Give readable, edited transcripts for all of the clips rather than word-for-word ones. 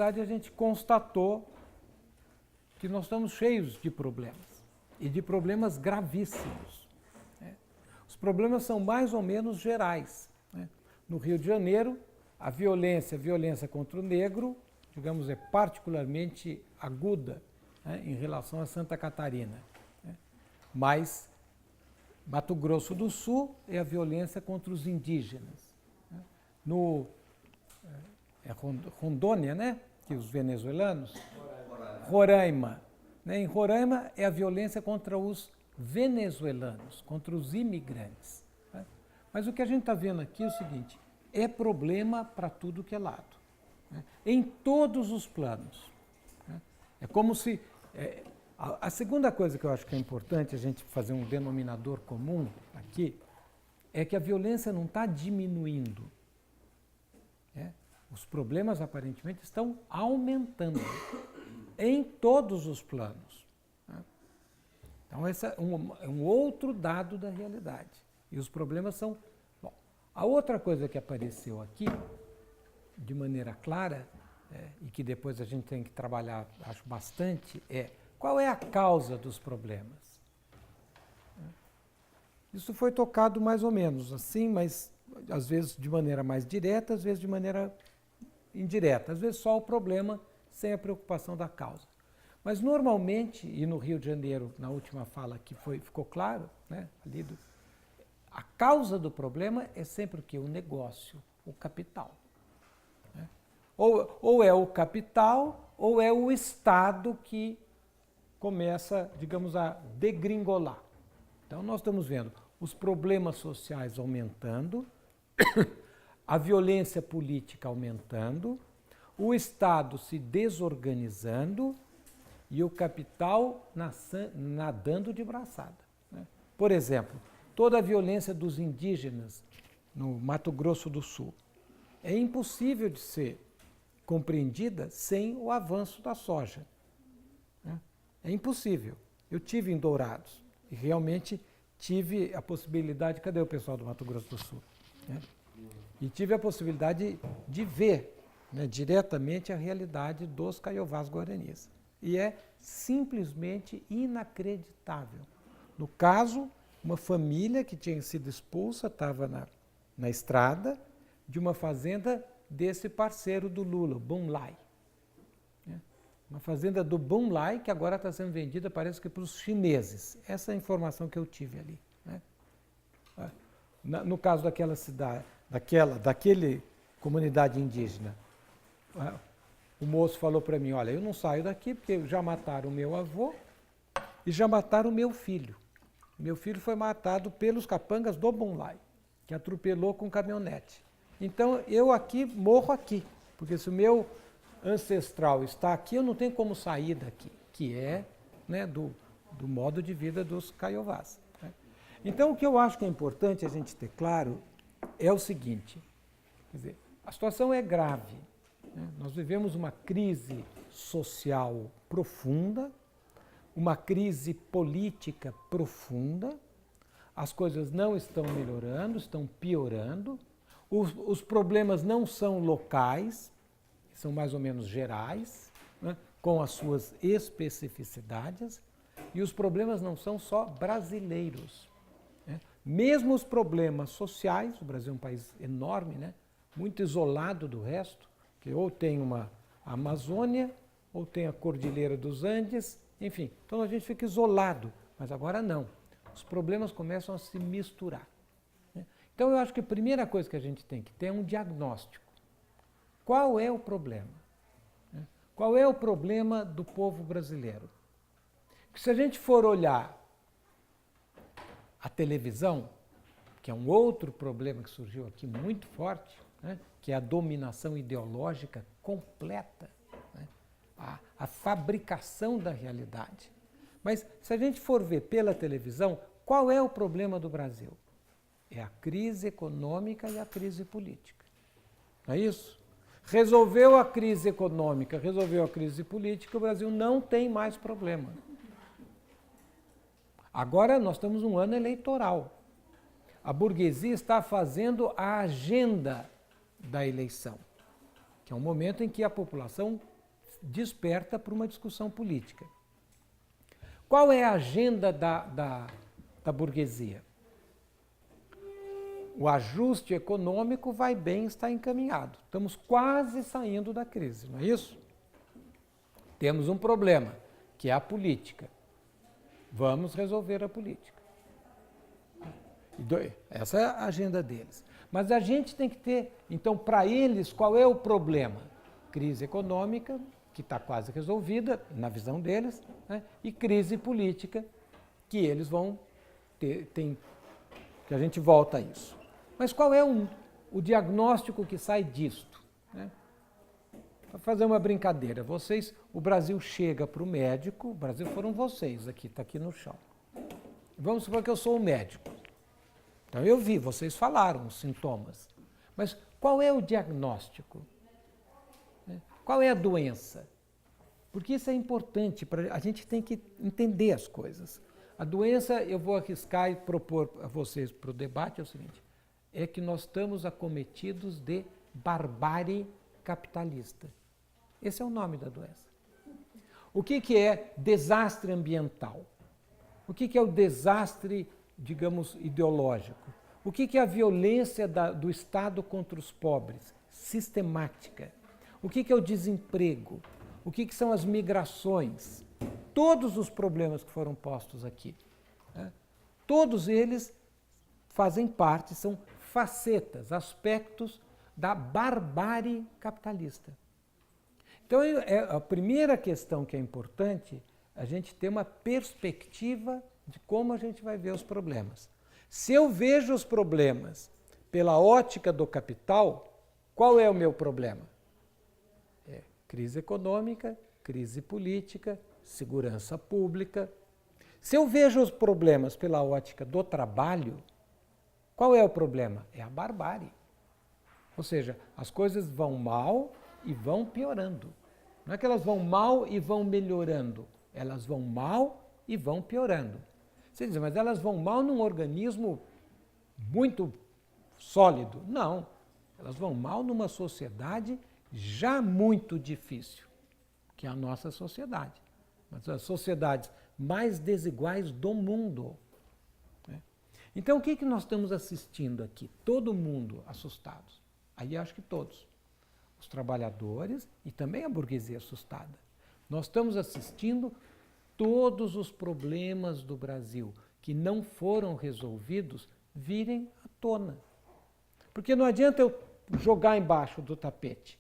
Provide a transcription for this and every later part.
verdade, a gente constatou que nós estamos cheios de problemas, e de problemas gravíssimos. Os problemas são mais ou menos gerais. No Rio de Janeiro, a violência contra o negro, digamos, é particularmente aguda, em relação a Santa Catarina. Mas Mato Grosso do Sul é a violência contra os indígenas. No Rondônia, né? Que os venezuelanos. Roraima. Em Roraima é a violência contra os venezuelanos, contra os imigrantes. Mas o que a gente está vendo aqui é o seguinte, é problema para tudo que é lado. Em todos os planos. É como se... A segunda coisa que eu acho que é importante a gente fazer um denominador comum aqui é que a violência não está diminuindo. Os problemas aparentemente estão aumentando em todos os planos. Então, esse é um outro dado da realidade. E os problemas são... Bom, a outra coisa que apareceu aqui, de maneira clara, e que depois a gente tem que trabalhar, acho, bastante, qual é a causa dos problemas? Isso foi tocado mais ou menos assim, mas às vezes de maneira mais direta, às vezes de maneira indireta, às vezes só o problema sem a preocupação da causa. Mas normalmente, e no Rio de Janeiro, na última fala que ficou claro, a causa do problema é sempre o quê? O negócio, o capital. Ou é o capital, ou é o Estado que começa, digamos, a degringolar. Então, nós estamos vendo os problemas sociais aumentando, a violência política aumentando, o Estado se desorganizando e o capital nadando de braçada. Por exemplo, toda a violência dos indígenas no Mato Grosso do Sul é impossível de ser compreendida sem o avanço da soja. É impossível. Eu tive em Dourados e realmente tive a possibilidade... Cadê o pessoal do Mato Grosso do Sul? E tive a possibilidade de ver diretamente a realidade dos Caiovás Guaranis. E é simplesmente inacreditável. No caso, uma família que tinha sido expulsa, estava na estrada de uma fazenda desse parceiro do Lula, o Bom Lai. Uma fazenda do Bom Lai, que agora está sendo vendida, parece que para os chineses. Essa é a informação que eu tive ali. No caso daquela cidade, daquele comunidade indígena, o moço falou para mim, olha, eu não saio daqui porque já mataram o meu avô e já mataram o meu filho. Meu filho foi matado pelos capangas do Bom Lai, que atropelou com caminhonete. Então, eu morro aqui, porque se o meu ancestral está aqui, eu não tenho como sair daqui, que é do modo de vida dos Caiovás. Então, o que eu acho que é importante a gente ter claro é o seguinte, quer dizer, a situação é grave. Nós vivemos uma crise social profunda, uma crise política profunda, as coisas não estão melhorando, estão piorando, os problemas não são locais, são mais ou menos gerais, com as suas especificidades, e os problemas não são só brasileiros. Mesmo os problemas sociais, o Brasil é um país enorme, muito isolado do resto, que ou tem uma Amazônia, ou tem a Cordilheira dos Andes, enfim, então a gente fica isolado, mas agora não. Os problemas começam a se misturar. Então eu acho que a primeira coisa que a gente tem que ter é um diagnóstico. Qual é o problema? Qual é o problema do povo brasileiro? Porque se a gente for olhar a televisão, que é um outro problema que surgiu aqui muito forte, que é a dominação ideológica completa, a fabricação da realidade. Mas se a gente for ver pela televisão, qual é o problema do Brasil? É a crise econômica e a crise política. Não é isso? Resolveu a crise econômica, resolveu a crise política, o Brasil não tem mais problema. Agora nós estamos num ano eleitoral. A burguesia está fazendo a agenda da eleição, que é um momento em que a população desperta para uma discussão política. Qual é a agenda da burguesia? O ajuste econômico vai bem, está encaminhado. Estamos quase saindo da crise, não é isso? Temos um problema, que é a política. Vamos resolver a política. Essa é a agenda deles. Mas a gente tem que ter, então, para eles, qual é o problema? Crise econômica, que está quase resolvida, na visão deles, né? E crise política, que eles vão ter, que a gente volta a isso. Mas qual é o diagnóstico que sai disto? Né? Para fazer uma brincadeira, o Brasil chega para o médico, o Brasil foram vocês aqui, está aqui no chão. Vamos supor que eu sou o médico. Então eu vi, vocês falaram os sintomas. Mas qual é o diagnóstico? Qual é a doença? Porque isso é importante, a gente tem que entender as coisas. A doença, eu vou arriscar e propor a vocês para o debate, é o seguinte, é que nós estamos acometidos de barbárie capitalista. Esse é o nome da doença. O que é desastre ambiental? O que é o desastre, digamos, ideológico? O que é a violência do Estado contra os pobres? Sistemática. O que é o desemprego? O que são as migrações? Todos os problemas que foram postos aqui, né? Todos eles fazem parte, são facetas, aspectos da barbárie capitalista. Então, a primeira questão que é importante, a gente ter uma perspectiva de como a gente vai ver os problemas. Se eu vejo os problemas pela ótica do capital, qual é o meu problema? É crise econômica, crise política, segurança pública. Se eu vejo os problemas pela ótica do trabalho, qual é o problema? É a barbárie. Ou seja, as coisas vão mal e vão piorando. Não é que elas vão mal e vão melhorando. Elas vão mal e vão piorando. Você diz, mas elas vão mal num organismo muito sólido. Não. Elas vão mal numa sociedade já muito difícil, que é a nossa sociedade. Uma das sociedades mais desiguais do mundo. Então, o que nós estamos assistindo aqui? Todo mundo assustados. Aí acho que todos. Os trabalhadores e também a burguesia assustada. Nós estamos assistindo todos os problemas do Brasil que não foram resolvidos virem à tona. Porque não adianta eu jogar embaixo do tapete.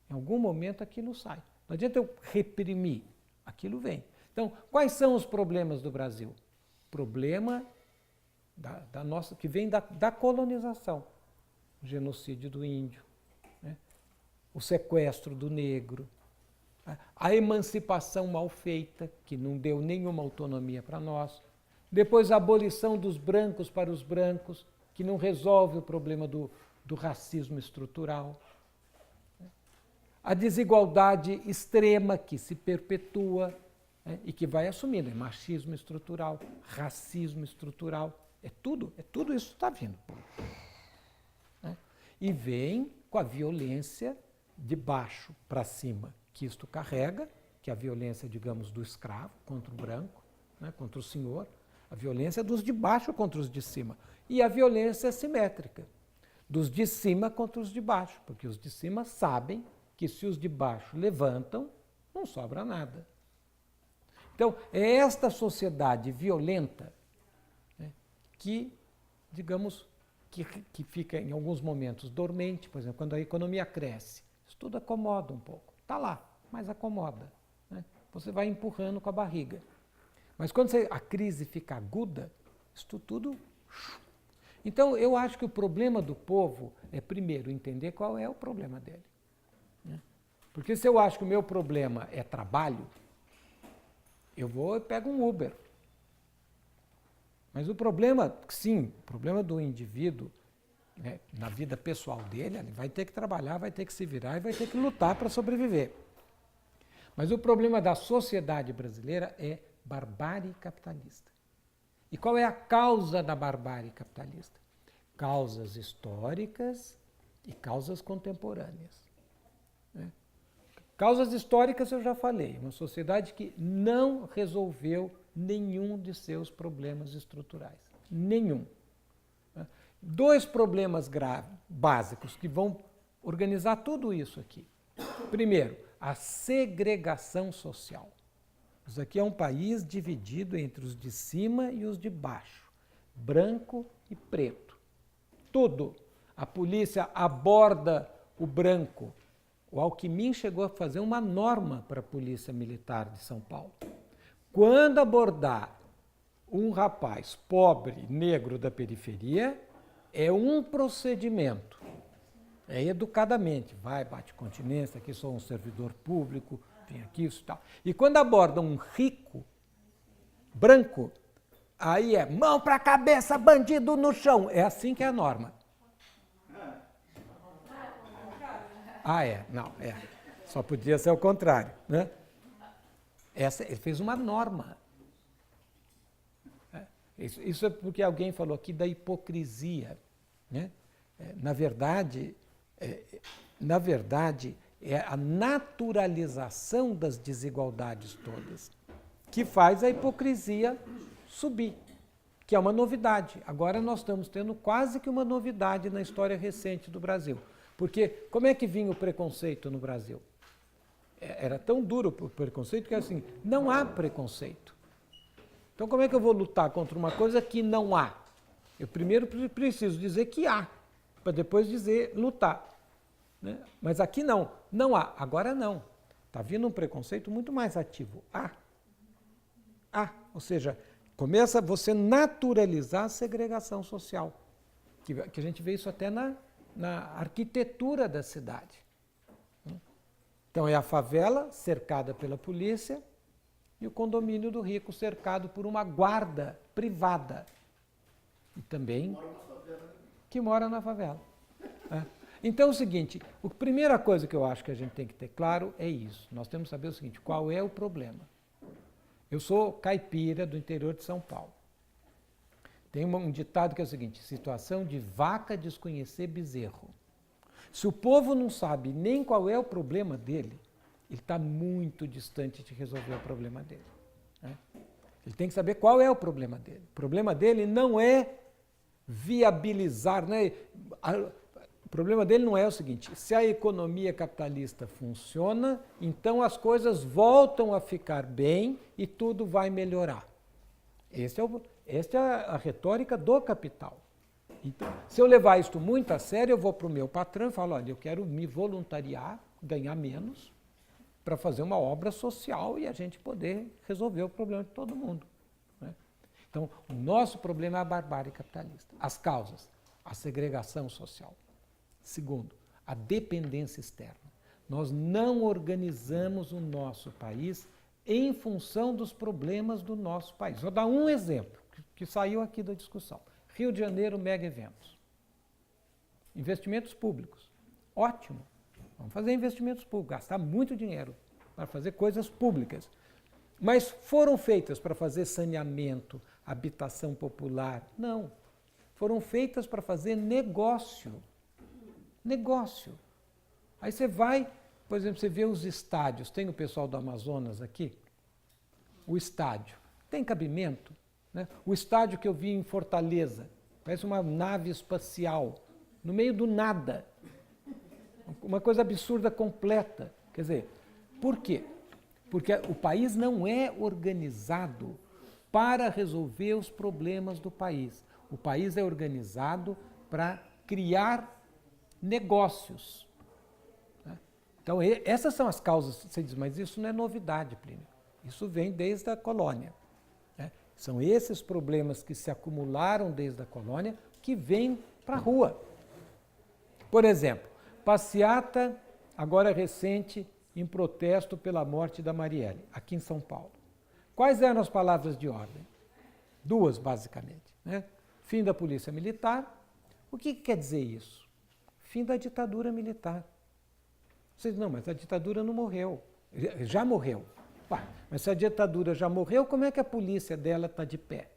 Em algum momento aquilo sai. Não adianta eu reprimir. Aquilo vem. Então, quais são os problemas do Brasil? Problema da nossa, que vem da colonização. O genocídio do índio, né? O sequestro do negro, a emancipação mal feita, que não deu nenhuma autonomia para nós. Depois a abolição dos brancos para os brancos, que não resolve o problema do racismo estrutural. A desigualdade extrema que se perpetua, né, e que vai assumindo. É machismo estrutural, racismo estrutural. É tudo isso que está vindo. Né? E vem com a violência de baixo para cima, que isto carrega, que é a violência, digamos, do escravo contra o branco, né, contra o senhor, a violência dos de baixo contra os de cima, e a violência simétrica, dos de cima contra os de baixo, porque os de cima sabem que se os de baixo levantam, não sobra nada. Então, é esta sociedade violenta, né, que, digamos, que fica em alguns momentos dormente, por exemplo, quando a economia cresce, isso tudo acomoda um pouco. Está lá, mas acomoda. Né? Você vai empurrando com a barriga. Mas quando a crise fica aguda, isso tudo... Então, eu acho que o problema do povo é, primeiro, entender qual é o problema dele. Né? Porque se eu acho que o meu problema é trabalho, eu vou e pego um Uber. Mas o problema, sim, o problema do indivíduo, né, na vida pessoal dele, ele vai ter que trabalhar, vai ter que se virar e vai ter que lutar para sobreviver. Mas o problema da sociedade brasileira é barbárie capitalista. E qual é a causa da barbárie capitalista? Causas históricas e causas contemporâneas. Né? Causas históricas eu já falei, uma sociedade que não resolveu nenhum de seus problemas estruturais. Nenhum. 2 problemas graves, básicos, que vão organizar tudo isso aqui. Primeiro, a segregação social. Isso aqui é um país dividido entre os de cima e os de baixo, branco e preto. Tudo. A polícia aborda o branco. O Alckmin chegou a fazer uma norma para a Polícia Militar de São Paulo. Quando abordar um rapaz pobre, negro da periferia, é um procedimento. É educadamente. Vai, bate continência, aqui sou um servidor público, vem aqui, isso e tal. E quando abordam um rico, branco, aí é mão para a cabeça, bandido no chão. É assim que é a norma. Não, é. Só podia ser o contrário, né? Ele fez uma norma. Isso é porque alguém falou aqui da hipocrisia, né? Na verdade, é a naturalização das desigualdades todas que faz a hipocrisia subir, que é uma novidade. Agora nós estamos tendo quase que uma novidade na história recente do Brasil. Porque como é que vinha o preconceito no Brasil? Era tão duro o preconceito que assim, não há preconceito. Então como é que eu vou lutar contra uma coisa que não há? Eu primeiro preciso dizer que há, para depois dizer lutar. Né? Mas aqui não há. Agora não. Está vindo um preconceito muito mais ativo. Ou seja, começa você naturalizar a segregação social. Que a gente vê isso até na arquitetura da cidade. Então é a favela cercada pela polícia e o condomínio do rico cercado por uma guarda privada. E também que mora na favela. Então é o seguinte, a primeira coisa que eu acho que a gente tem que ter claro é isso. Nós temos que saber o seguinte, qual é o problema? Eu sou caipira do interior de São Paulo. Tem um ditado que é o seguinte, situação de vaca desconhecer bezerro. Se o povo não sabe nem qual é o problema dele, ele está muito distante de resolver o problema dele. Né? Ele tem que saber qual é o problema dele. O problema dele não é viabilizar, né? O problema dele não é o seguinte, se a economia capitalista funciona, então as coisas voltam a ficar bem e tudo vai melhorar. Esta é a retórica do capital. Então, se eu levar isto muito a sério, eu vou para o meu patrão e falo, olha, eu quero me voluntariar, ganhar menos, para fazer uma obra social e a gente poder resolver o problema de todo mundo. Né? Então, o nosso problema é a barbárie capitalista. As causas, a segregação social. Segundo, a dependência externa. Nós não organizamos o nosso país em função dos problemas do nosso país. Vou dar um exemplo que saiu aqui da discussão. Rio de Janeiro, mega eventos. Investimentos públicos. Ótimo. Vamos fazer investimentos públicos, gastar muito dinheiro para fazer coisas públicas. Mas foram feitas para fazer saneamento, habitação popular? Não. Foram feitas para fazer negócio. Negócio. Aí você vai, por exemplo, você vê os estádios. Tem o pessoal do Amazonas aqui? O estádio. Tem cabimento? Né? O estádio que eu vi em Fortaleza, parece uma nave espacial, no meio do nada. Uma coisa absurda completa. Quer dizer, por quê? Porque o país não é organizado para resolver os problemas do país. O país é organizado para criar negócios. Então, essas são as causas. Você diz, mas isso não é novidade, Plínio. Isso vem desde a colônia. São esses problemas que se acumularam desde a colônia que vêm para a rua. Por exemplo, passeata, agora recente, em protesto pela morte da Marielle, aqui em São Paulo. Quais eram as palavras de ordem? 2, basicamente. Né? Fim da polícia militar. O que quer dizer isso? Fim da ditadura militar. Vocês, não, mas a ditadura não morreu. Já morreu. Mas se a ditadura já morreu, como é que a polícia dela está de pé?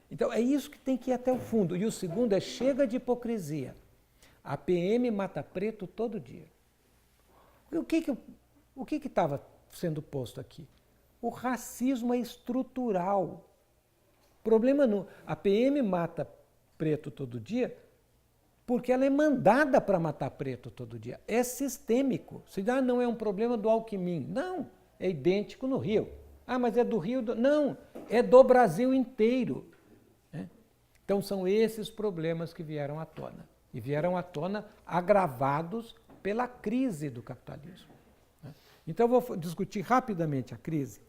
Então, é isso que tem que ir até o fundo. E o segundo é chega de hipocrisia. A PM mata preto todo dia. O que estava sendo posto aqui? O racismo é estrutural. Problema não. A PM mata preto todo dia porque ela é mandada para matar preto todo dia. É sistêmico. Se não é um problema do Alckmin. Não, é idêntico no Rio. Ah, mas é do Rio? Não, é do Brasil inteiro. Então são esses problemas que vieram à tona. E vieram à tona agravados pela crise do capitalismo. Então eu vou discutir rapidamente a crise,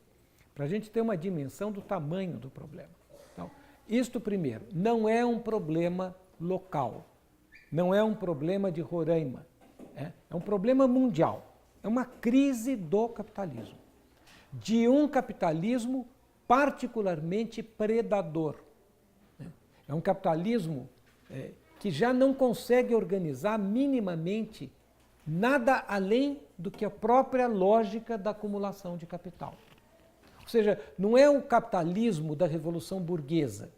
para a gente ter uma dimensão do tamanho do problema. Então, isto primeiro, não é um problema local, não é um problema de Roraima, é um problema mundial, é uma crise do capitalismo, de um capitalismo particularmente predador. É um capitalismo que já não consegue organizar minimamente nada além do que a própria lógica da acumulação de capital. Ou seja, não é o capitalismo da Revolução Burguesa,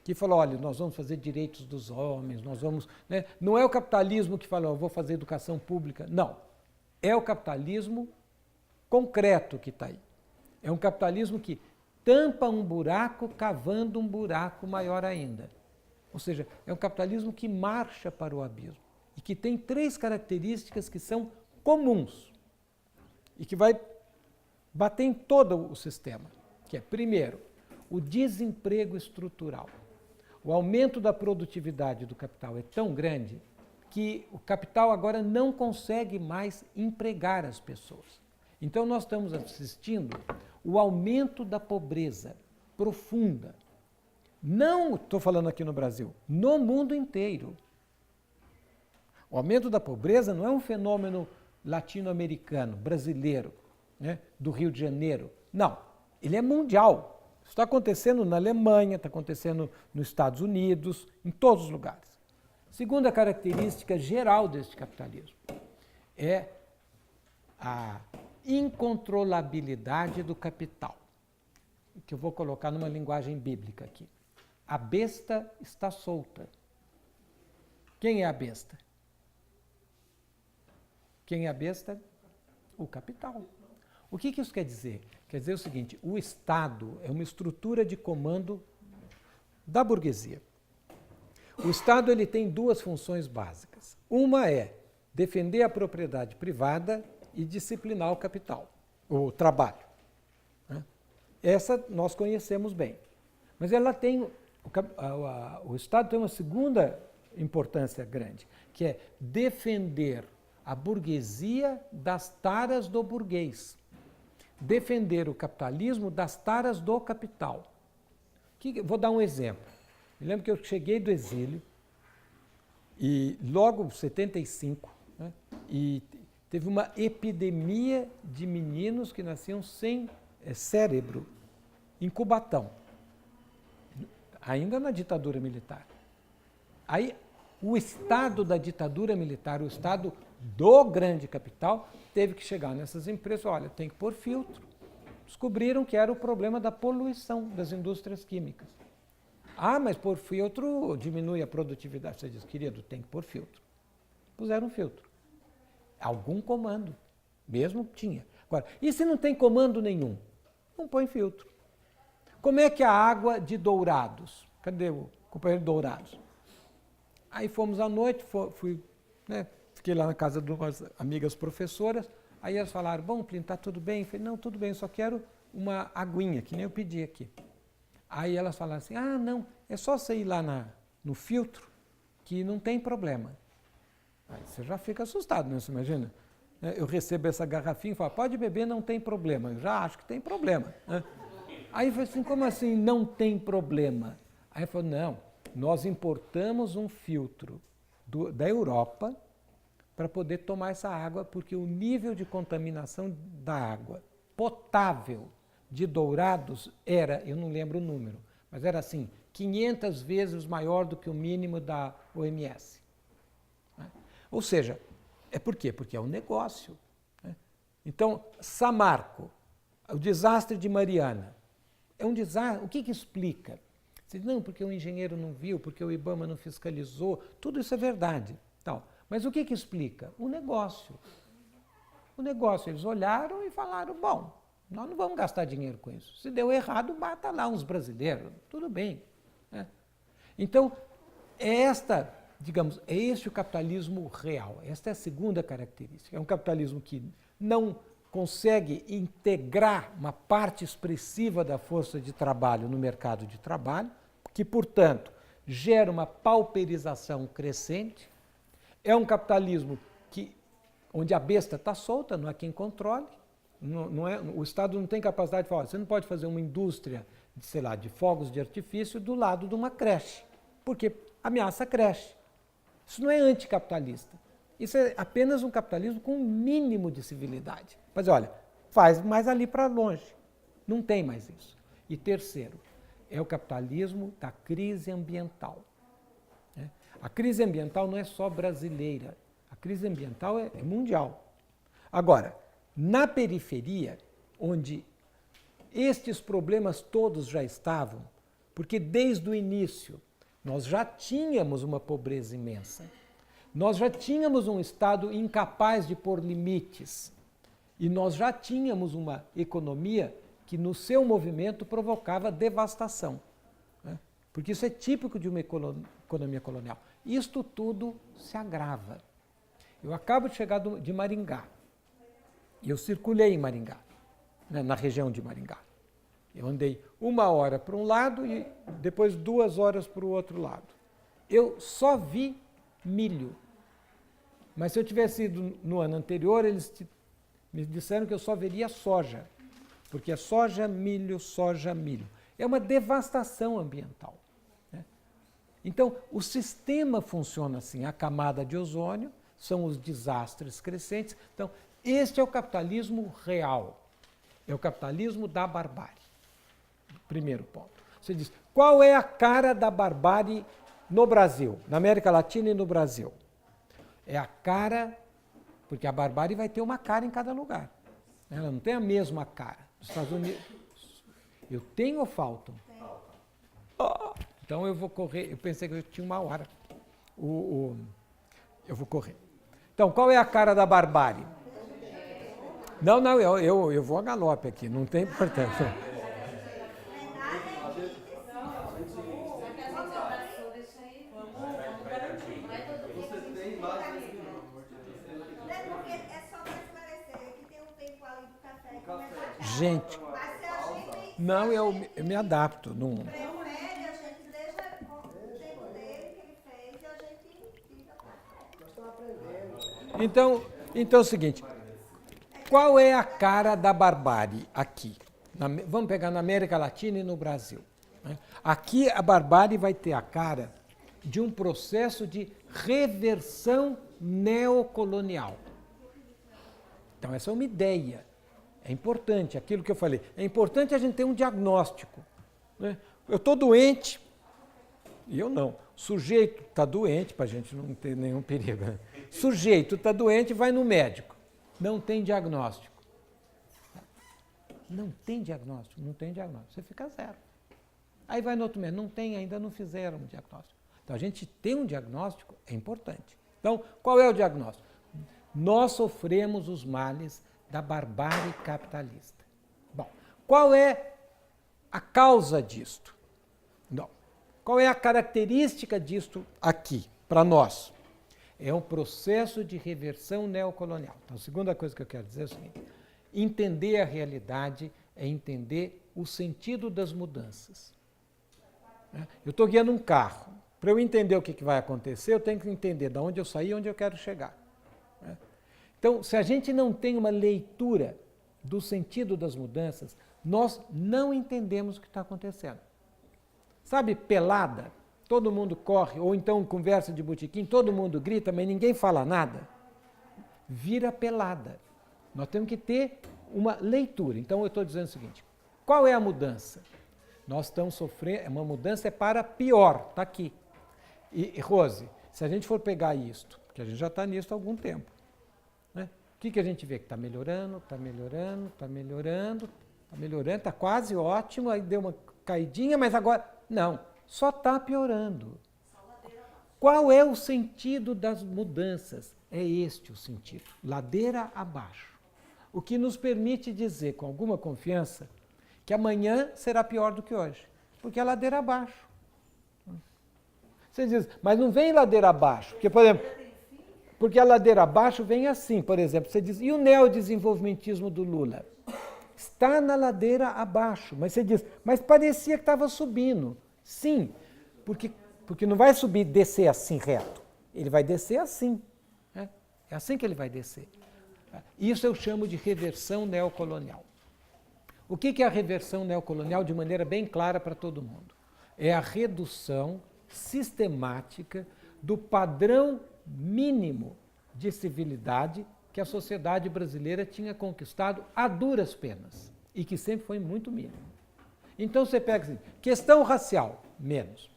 que falou, olha, nós vamos fazer direitos dos homens, nós vamos... Né? Não é o capitalismo que fala, vou fazer educação pública. Não. É o capitalismo concreto que está aí. É um capitalismo que tampa um buraco, cavando um buraco maior ainda. Ou seja, é um capitalismo que marcha para o abismo e que tem 3 características que são comuns e que vai bater em todo o sistema, que é, primeiro, o desemprego estrutural. O aumento da produtividade do capital é tão grande que o capital agora não consegue mais empregar as pessoas. Então nós estamos assistindo o aumento da pobreza profunda. Não estou falando aqui no Brasil, no mundo inteiro. O aumento da pobreza não é um fenômeno latino-americano, brasileiro, né, do Rio de Janeiro. Não, ele é mundial. Isso está acontecendo na Alemanha, está acontecendo nos Estados Unidos, em todos os lugares. Segunda característica geral deste capitalismo é a incontrolabilidade do capital, que eu vou colocar numa linguagem bíblica aqui. A besta está solta. Quem é a besta? Quem é a besta? O capital. O que isso quer dizer? Quer dizer o seguinte, o Estado é uma estrutura de comando da burguesia. O Estado ele tem 2 funções básicas. Uma é defender a propriedade privada e disciplinar o capital, o trabalho. Essa nós conhecemos bem. Mas ela tem, o Estado tem uma segunda importância grande, que é defender a burguesia das taras do burguês. Defender o capitalismo das taras do capital. Vou dar um exemplo. Me lembro que eu cheguei do exílio, e logo em 75, né, e teve uma epidemia de meninos que nasciam sem cérebro, em Cubatão, ainda na ditadura militar. Aí, o Estado da ditadura militar, o Estado do grande capital, teve que chegar nessas empresas, olha, tem que pôr filtro. Descobriram que era o problema da poluição das indústrias químicas. Ah, mas pôr filtro diminui a produtividade. Você diz, querido, tem que pôr filtro. Puseram filtro. Algum comando, mesmo tinha. Agora, e se não tem comando nenhum? Não põe filtro. Como é que a água de Dourados? Cadê o companheiro Dourados? Aí fomos à noite, fiquei lá na casa de umas amigas professoras, aí elas falaram, bom, Plínio, está tudo bem? Eu falei, não, tudo bem, eu só quero uma aguinha, que nem eu pedi aqui. Aí elas falaram assim, ah, não, é só você ir lá no filtro, que não tem problema. Aí você já fica assustado, né? Você imagina? Eu recebo essa garrafinha e falo, pode beber, não tem problema. Eu já acho que tem problema. Né? Aí eu falei assim, como assim não tem problema? Aí eu falei, não, nós importamos um filtro da Europa para poder tomar essa água, porque o nível de contaminação da água potável de Dourados era, eu não lembro o número, mas era assim, 500 vezes maior do que o mínimo da OMS. Ou seja, é por quê? Porque é um negócio. Então, Samarco, o desastre de Mariana, é um desastre. O que explica? Você diz, não, porque o engenheiro não viu, porque o IBAMA não fiscalizou, tudo isso é verdade. Tal. Mas o que explica? O negócio. o negócio. Eles olharam e falaram, bom, nós não vamos gastar dinheiro com isso. Se deu errado, mata lá uns brasileiros, tudo bem. Né? Então, é este o capitalismo real. Esta é a segunda característica. É um capitalismo que não consegue integrar uma parte expressiva da força de trabalho no mercado de trabalho, que, portanto, gera uma pauperização crescente. É um capitalismo onde a besta está solta, não há quem controle. O Estado não tem capacidade de falar, você não pode fazer uma indústria, de fogos de artifício do lado de uma creche, porque ameaça a creche. Isso não é anticapitalista. Isso é apenas um capitalismo com um mínimo de civilidade. Mas olha, faz mais ali para longe. Não tem mais isso. E terceiro, é o capitalismo da crise ambiental. A crise ambiental não é só brasileira. A crise ambiental é mundial. Agora, na periferia, onde estes problemas todos já estavam, porque desde o início nós já tínhamos uma pobreza imensa, nós já tínhamos um Estado incapaz de pôr limites e nós já tínhamos uma economia que no seu movimento provocava devastação. Né? Porque isso é típico de uma economia colonial. Isto tudo se agrava. Eu acabo de chegar de Maringá. Eu circulei em Maringá, né, na região de Maringá. Eu andei 1 hora para um lado e depois 2 horas para o outro lado. Eu só vi milho. Mas se eu tivesse ido no ano anterior, eles me disseram que eu só veria soja. Porque é soja, milho, soja, milho. É uma devastação ambiental. Né? Então, o sistema funciona assim. A camada de ozônio são os desastres crescentes. Então, este é o capitalismo real. É o capitalismo da barbárie. Primeiro ponto. Você diz, qual é a cara da barbárie no Brasil, na América Latina e no Brasil? É a cara, porque a barbárie vai ter uma cara em cada lugar. Ela não tem a mesma cara. Nos Estados Unidos, eu tenho ou faltam? Oh, então eu vou correr, eu pensei que eu tinha 1 hora. Eu vou correr. Então, qual é a cara da barbárie? Não, eu vou a galope aqui, não tem importância. Gente, não, eu me adapto. Não. Então é o seguinte, qual é a cara da barbárie aqui? Vamos pegar na América Latina e no Brasil. Né? Aqui a barbárie vai ter a cara de um processo de reversão neocolonial. Então essa é uma ideia. É importante, aquilo que eu falei. É importante a gente ter um diagnóstico. Né? Eu estou doente, e eu não. O sujeito está doente, para a gente não ter nenhum perigo. Né? Sujeito está doente, vai no médico. Não tem diagnóstico. Não tem diagnóstico, não tem diagnóstico. Você fica zero. Aí vai no outro médico, não tem, ainda não fizeram um diagnóstico. Então a gente ter um diagnóstico é importante. Então, qual é o diagnóstico? Nós sofremos os males da barbárie capitalista. Bom, qual é a causa disto? Não. Qual é a característica disto aqui, para nós? É um processo de reversão neocolonial. Então, a segunda coisa que eu quero dizer é o seguinte, entender a realidade é entender o sentido das mudanças. Eu estou guiando um carro. Para eu entender o que vai acontecer, eu tenho que entender de onde eu saí e onde eu quero chegar. Então, se a gente não tem uma leitura do sentido das mudanças, nós não entendemos o que está acontecendo. Sabe, pelada? Todo mundo corre, ou então conversa de botequim, todo mundo grita, mas ninguém fala nada. Vira pelada. Nós temos que ter uma leitura. Então, eu estou dizendo o seguinte, qual é a mudança? Nós estamos sofrendo, uma mudança é para pior, está aqui. E, Rose, se a gente for pegar isto, porque a gente já está nisso há algum tempo, né? O que a gente vê? Que está melhorando, está melhorando, está melhorando, está melhorando, está quase ótimo, aí deu uma caidinha, mas agora... Não, só está piorando. Qual é o sentido das mudanças? É este o sentido, ladeira abaixo. O que nos permite dizer com alguma confiança que amanhã será pior do que hoje, porque é ladeira abaixo. Você diz, mas não vem ladeira abaixo, porque, por exemplo, porque a ladeira abaixo vem assim, por exemplo, você diz, e o neodesenvolvimentismo do Lula? Está na ladeira abaixo, mas você diz, mas parecia que estava subindo. Sim, porque não vai subir e descer assim reto, ele vai descer assim. Né? É assim que ele vai descer. Isso eu chamo de reversão neocolonial. O que é a reversão neocolonial de maneira bem clara para todo mundo? É a redução sistemática do padrão mínimo de civilidade que a sociedade brasileira tinha conquistado a duras penas e que sempre foi muito mínimo. Então você pega assim, questão racial, menos.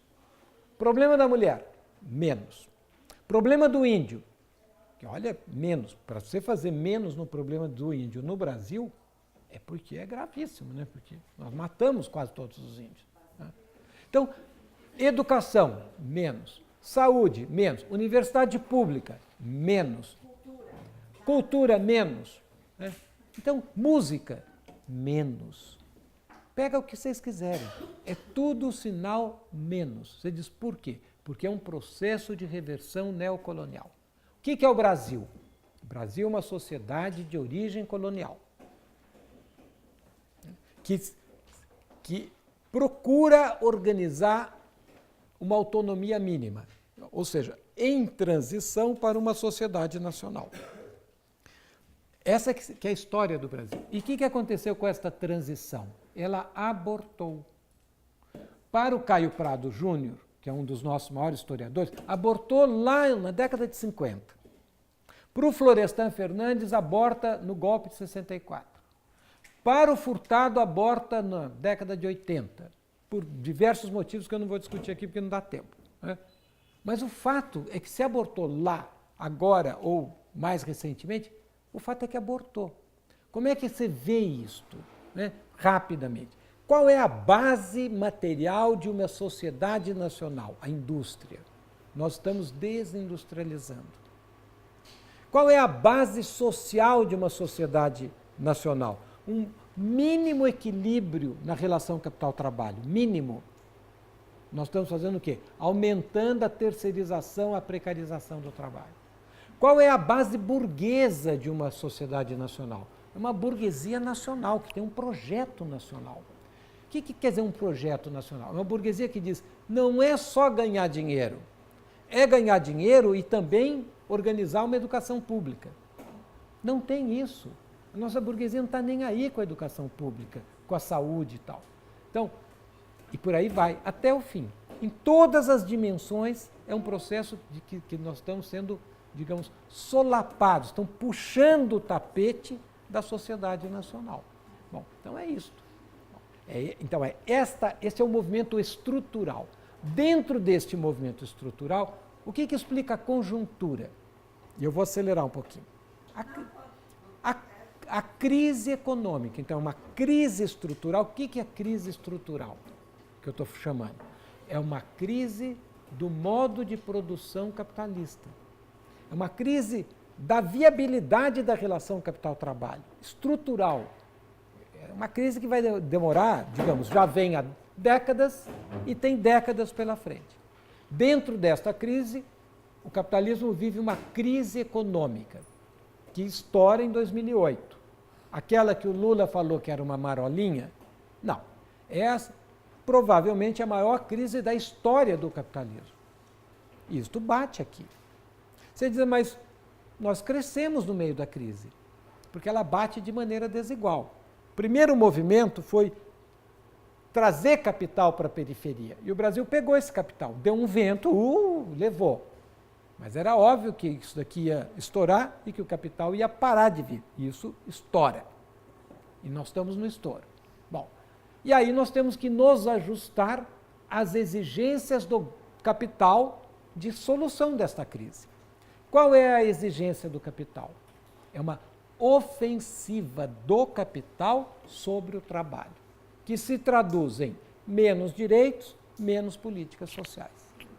Problema da mulher, menos. Problema do índio, que olha, menos. Para você fazer menos no problema do índio no Brasil, é porque é gravíssimo, né? Porque nós matamos quase todos os índios. Né? Então, educação, menos. Saúde, menos. Universidade pública, menos. Cultura, menos. Né? Então, música, menos. Pega o que vocês quiserem. É tudo sinal menos. Você diz por quê? Porque é um processo de reversão neocolonial. O que é o Brasil? O Brasil é uma sociedade de origem colonial. Que procura organizar uma autonomia mínima, ou seja, em transição para uma sociedade nacional. Essa que é a história do Brasil. E o que aconteceu com esta transição? Ela abortou. Para o Caio Prado Júnior, que é um dos nossos maiores historiadores, abortou lá na década de 50. Para o Florestan Fernandes, aborta no golpe de 64. Para o Furtado, aborta na década de 80, por diversos motivos que eu não vou discutir aqui porque não dá tempo. Né? Mas o fato é que se abortou lá, agora ou mais recentemente, o fato é que abortou. Como é que você vê isto? Né? Rapidamente. Qual é a base material de uma sociedade nacional? A indústria. Nós estamos desindustrializando. Qual é a base social de uma sociedade nacional? Um mínimo equilíbrio na relação capital-trabalho, mínimo. Nós estamos fazendo o quê? Aumentando a terceirização, a precarização do trabalho. Qual é a base burguesa de uma sociedade nacional? É uma burguesia nacional, que tem um projeto nacional. O que quer dizer um projeto nacional? É uma burguesia que diz, não é só ganhar dinheiro, é ganhar dinheiro e também organizar uma educação pública. Não tem isso. A nossa burguesia não está nem aí com a educação pública, com a saúde e tal. Então, e por aí vai, até o fim. Em todas as dimensões, é um processo de que nós estamos sendo, digamos, solapados, estão puxando o tapete da sociedade nacional. Bom, então é isto. Esse é o movimento estrutural. Dentro deste movimento estrutural, o que explica a conjuntura? E eu vou acelerar um pouquinho. A crise econômica, então, uma crise estrutural. O que é crise estrutural que eu estou chamando? É uma crise do modo de produção capitalista. É uma crise da viabilidade da relação capital-trabalho, estrutural. É uma crise que vai demorar, digamos, já vem há décadas e tem décadas pela frente. Dentro desta crise, o capitalismo vive uma crise econômica que estoura em 2008. Aquela que o Lula falou que era uma marolinha, não. Essa provavelmente é a maior crise da história do capitalismo. Isto bate aqui. Você diz, mas nós crescemos no meio da crise, porque ela bate de maneira desigual. O primeiro movimento foi trazer capital para a periferia. E o Brasil pegou esse capital, deu um vento, levou. Mas era óbvio que isso daqui ia estourar e que o capital ia parar de vir. E isso estoura. E nós estamos no estouro. Bom, e aí nós temos que nos ajustar às exigências do capital de solução desta crise. Qual é a exigência do capital? É uma ofensiva do capital sobre o trabalho, que se traduz em menos direitos, menos políticas sociais.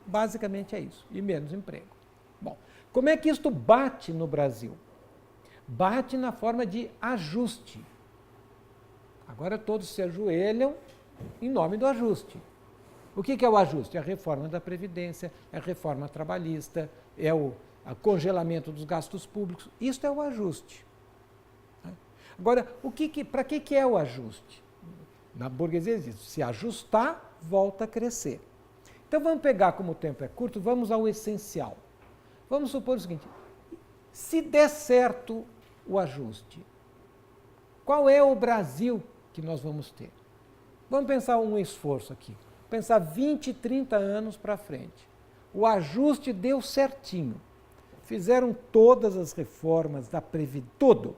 Basicamente é isso, e menos emprego. Bom, como é que isto bate no Brasil? bate na forma de ajuste. Agora todos se ajoelham em nome do ajuste. O que é o ajuste? É a reforma da Previdência, é a reforma trabalhista, é o congelamento dos gastos públicos. Isso é o ajuste. Agora, para que é o ajuste? Na burguesia diz, se ajustar, volta a crescer. Então vamos pegar, como o tempo é curto, vamos ao essencial. Vamos supor o seguinte, se der certo o ajuste, qual é o Brasil que nós vamos ter? Vamos pensar um esforço aqui, pensar 20, 30 anos para frente. O ajuste deu certinho. Fizeram todas as reformas da Previdência, tudo.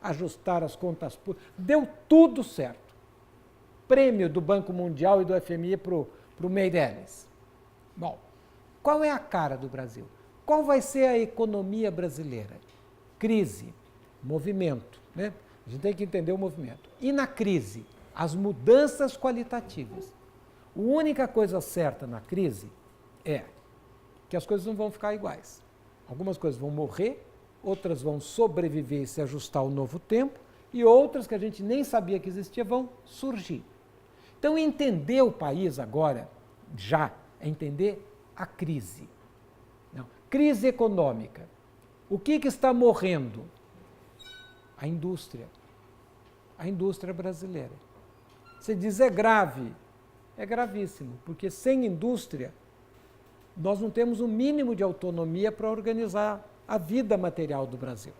Ajustaram as contas públicas, deu tudo certo. Prêmio do Banco Mundial e do FMI para o Meirelles. Bom, qual é a cara do Brasil? Qual vai ser a economia brasileira? Crise, movimento, né? A gente tem que entender o movimento. E na crise, as mudanças qualitativas. A única coisa certa na crise é que as coisas não vão ficar iguais. Algumas coisas vão morrer, outras vão sobreviver e se ajustar ao novo tempo, e outras que a gente nem sabia que existia vão surgir. Então, entender o país agora, já, é entender a crise. Não. Crise econômica. O que está morrendo? A indústria brasileira. Você diz, é grave. É gravíssimo, porque sem indústria, nós não temos o mínimo de autonomia para organizar a vida material do Brasil.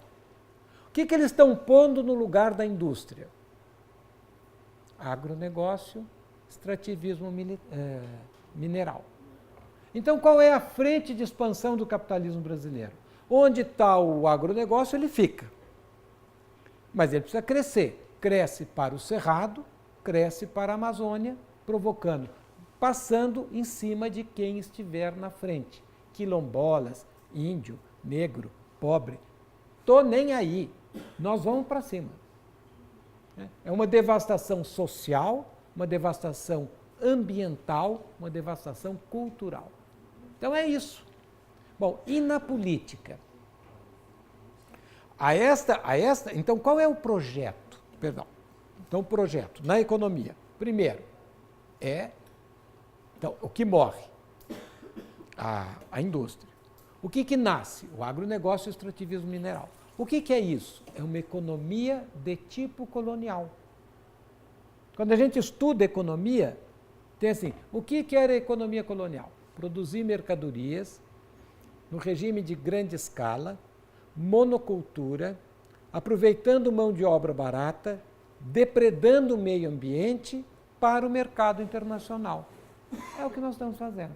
O que eles estão pondo no lugar da indústria? Agronegócio, extrativismo mineral. Então, qual é a frente de expansão do capitalismo brasileiro? Onde está o agronegócio, ele fica. Mas ele precisa crescer. Cresce para o Cerrado, cresce para a Amazônia, provocando, passando em cima de quem estiver na frente. Quilombolas, índio, negro, pobre. Tô nem aí. Nós vamos para cima. É uma devastação social, uma devastação ambiental, uma devastação cultural. Então é isso. Bom, e na política? Então, qual é o projeto? Então, o projeto na economia. Primeiro, então, o que morre? A indústria. O que nasce? O agronegócio e o extrativismo mineral. O que é isso? É uma economia de tipo colonial. Quando a gente estuda economia, tem assim, o que era a economia colonial? Produzir mercadorias no regime de grande escala, monocultura, aproveitando mão de obra barata, depredando o meio ambiente para o mercado internacional. É o que nós estamos fazendo.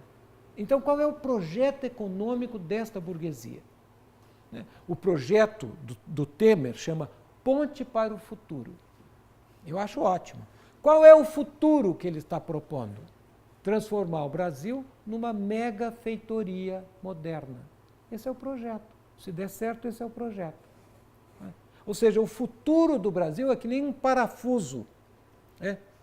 Então, qual é o projeto econômico desta burguesia? O projeto do Temer chama Ponte para o Futuro. Eu acho ótimo. Qual é o futuro que ele está propondo? Transformar o Brasil numa mega feitoria moderna. Esse é o projeto. Se der certo, esse é o projeto. Ou seja, o futuro do Brasil é que nem um parafuso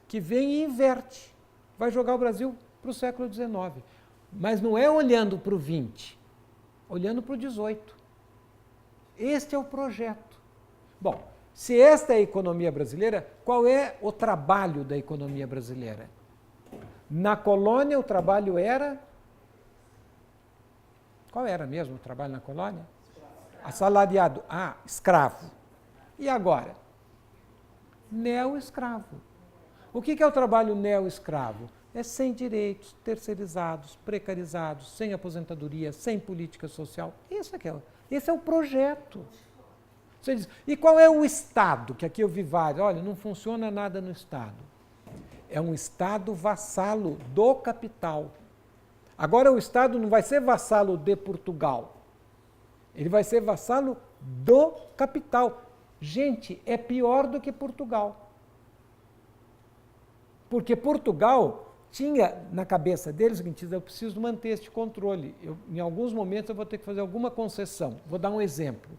que vem e inverte. Vai jogar o Brasil para o século XIX. Mas não é olhando para o XX, olhando para o XVIII. Este é o projeto. Bom, se esta é a economia brasileira, qual é o trabalho da economia brasileira? Na colônia, o trabalho era... Qual era mesmo o trabalho na colônia? Assalariado. Escravo. E agora? Neo-escravo. O que é o trabalho neo-escravo? É sem direitos, terceirizados, precarizados, sem aposentadoria, sem política social. Esse é o projeto. Você diz, e qual é o Estado? Que aqui eu vi vários. Olha, não funciona nada no Estado. É um Estado vassalo do capital. Agora o Estado não vai ser vassalo de Portugal. Ele vai ser vassalo do capital. Gente, é pior do que Portugal. Porque Portugal tinha na cabeça deles o seguinte, eu preciso manter este controle. Em alguns momentos eu vou ter que fazer alguma concessão. Vou dar um exemplo.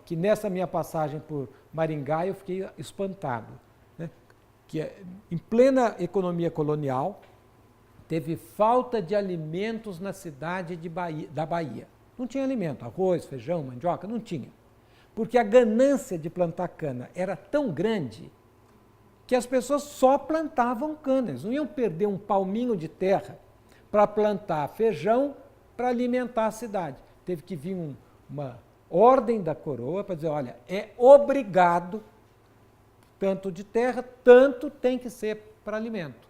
Que nessa minha passagem por Maringá eu fiquei espantado. Né? Que em plena economia colonial, teve falta de alimentos na cidade da Bahia. Não tinha alimento, arroz, feijão, mandioca, não tinha. porque a ganância de plantar cana era tão grande que as pessoas só plantavam cana. Eles não iam perder um palminho de terra para plantar feijão para alimentar a cidade. Teve que vir uma ordem da coroa para dizer, olha, é obrigado, tanto de terra, tanto tem que ser para alimento.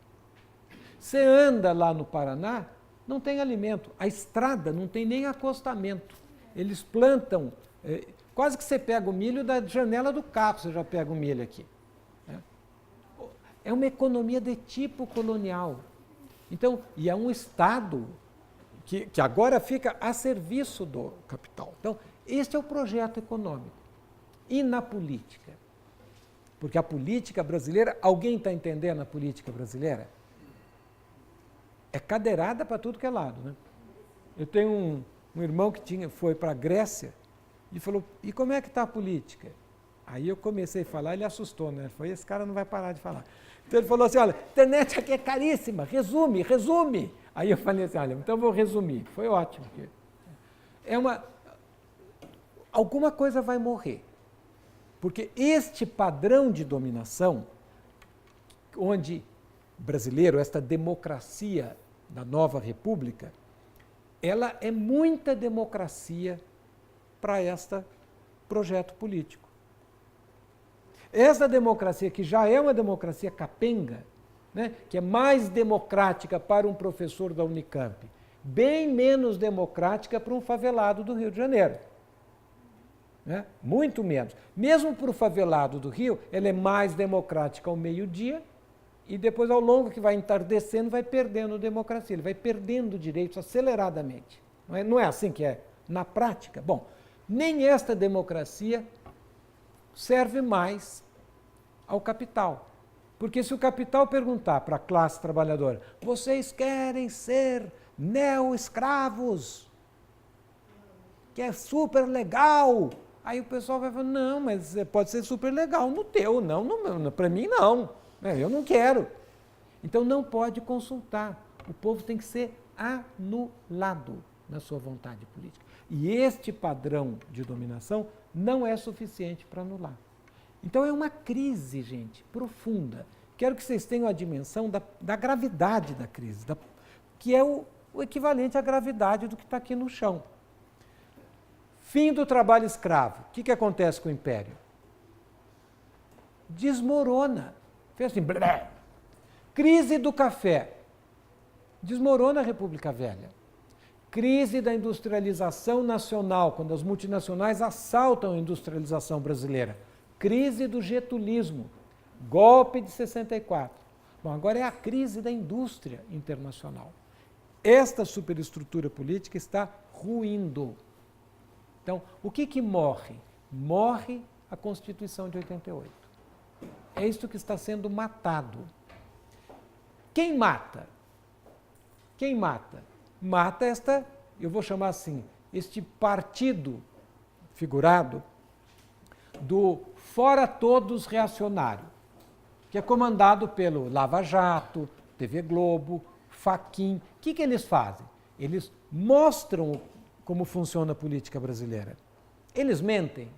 Você anda lá no Paraná, não tem alimento. A estrada não tem nem acostamento. Eles plantam, quase que você pega o milho da janela do carro, você já pega o milho aqui. É uma economia de tipo colonial. Então, e é um Estado que agora fica a serviço do capital. Então, este é o projeto econômico. E na política? Porque a política brasileira, alguém está entendendo a política brasileira? É cadeirada para tudo que é lado, né? Eu tenho um irmão que foi para a Grécia e falou, e como é que está a política? Aí eu comecei a falar, ele assustou, né? Ele falou, esse cara não vai parar de falar. Então ele falou assim, olha, a internet aqui é caríssima, resume. Aí eu falei assim, olha, então eu vou resumir. Foi ótimo. Alguma coisa vai morrer. Porque este padrão de dominação, onde brasileiro, esta democracia da nova república, ela é muita democracia para este projeto político. Essa democracia, que já é uma democracia capenga, né, que é mais democrática para um professor da Unicamp, bem menos democrática para um favelado do Rio de Janeiro. Né? Muito menos. Mesmo para o favelado do Rio, ela é mais democrática ao meio-dia e depois, ao longo que vai entardecendo, vai perdendo democracia, ele vai perdendo direitos aceleradamente. Não é assim que é na prática? Bom, nem esta democracia serve mais ao capital. Porque se o capital perguntar para a classe trabalhadora, vocês querem ser neo-escravos, que é super legal, aí o pessoal vai falar, não, mas pode ser super legal no teu, não para mim não, eu não quero. Então não pode consultar, o povo tem que ser anulado na sua vontade política. E este padrão de dominação não é suficiente para anular. Então é uma crise, gente, profunda. Quero que vocês tenham a dimensão da gravidade da crise, que é o equivalente à gravidade do que está aqui no chão. Fim do trabalho escravo. O que acontece com o Império? Desmorona. Fez assim, blé. Crise do café. Desmorona a República Velha. Crise da industrialização nacional, quando as multinacionais assaltam a industrialização brasileira. Crise do getulismo, golpe de 64. Bom, agora é a crise da indústria internacional. Esta superestrutura política está ruindo. Então, o que morre? Morre a Constituição de 88. É isto que está sendo matado. Quem mata? Quem mata? Mata eu vou chamar assim, este partido figurado do Fora Todos reacionário, que é comandado pelo Lava Jato, TV Globo, Fachin. O que eles fazem? Eles mostram como funciona a política brasileira. Eles mentem?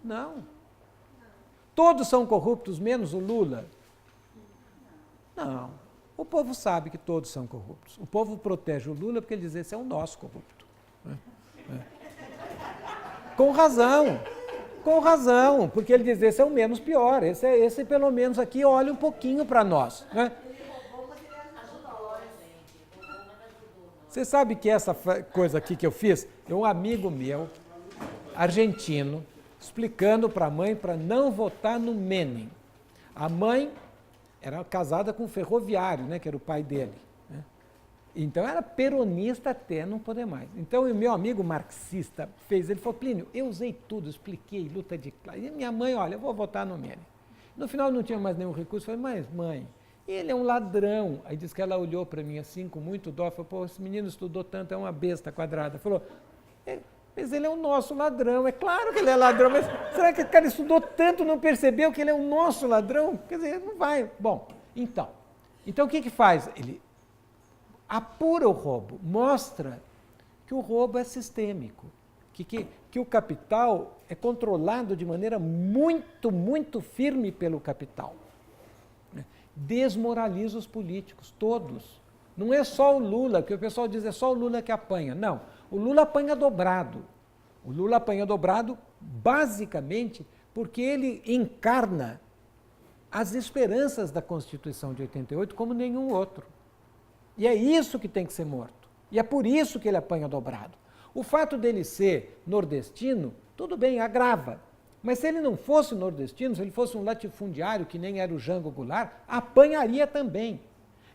Não. Todos são corruptos, menos o Lula? Não. O povo sabe que todos são corruptos. O povo protege o Lula porque ele diz, esse é o nosso corrupto. Com razão. Com razão, porque ele diz, esse é o menos pior, esse pelo menos aqui olha um pouquinho para nós. Né? Você sabe que essa coisa aqui que eu fiz, é um amigo meu, argentino, explicando para a mãe para não votar no Menem. A mãe era casada com um ferroviário, né, que era o pai dele. Né? Então era peronista até não poder mais. Então o meu amigo marxista ele falou, Plínio, eu usei tudo, expliquei, luta de classe. E minha mãe, olha, eu vou votar no Menem. No final não tinha mais nenhum recurso, eu falei, mas mãe, ele é um ladrão. Aí disse que ela olhou para mim assim, com muito dó, falou, pô, esse menino estudou tanto, é uma besta quadrada. Falou, mas ele é o nosso ladrão, é claro que ele é ladrão, mas será que o cara estudou tanto e não percebeu que ele é o nosso ladrão? Quer dizer, não vai. Bom, então o que faz? Ele apura o roubo, mostra que o roubo é sistêmico, que que o capital é controlado de maneira muito, muito firme pelo capital. Desmoraliza os políticos, todos. Não é só o Lula, que o pessoal diz é só o Lula que apanha. Não, o Lula apanha dobrado. O Lula apanha dobrado basicamente porque ele encarna as esperanças da Constituição de 88 como nenhum outro. E é isso que tem que ser morto. E é por isso que ele apanha dobrado. O fato dele ser nordestino, tudo bem, agrava. Mas se ele não fosse nordestino, se ele fosse um latifundiário, que nem era o Jango Goulart, apanharia também.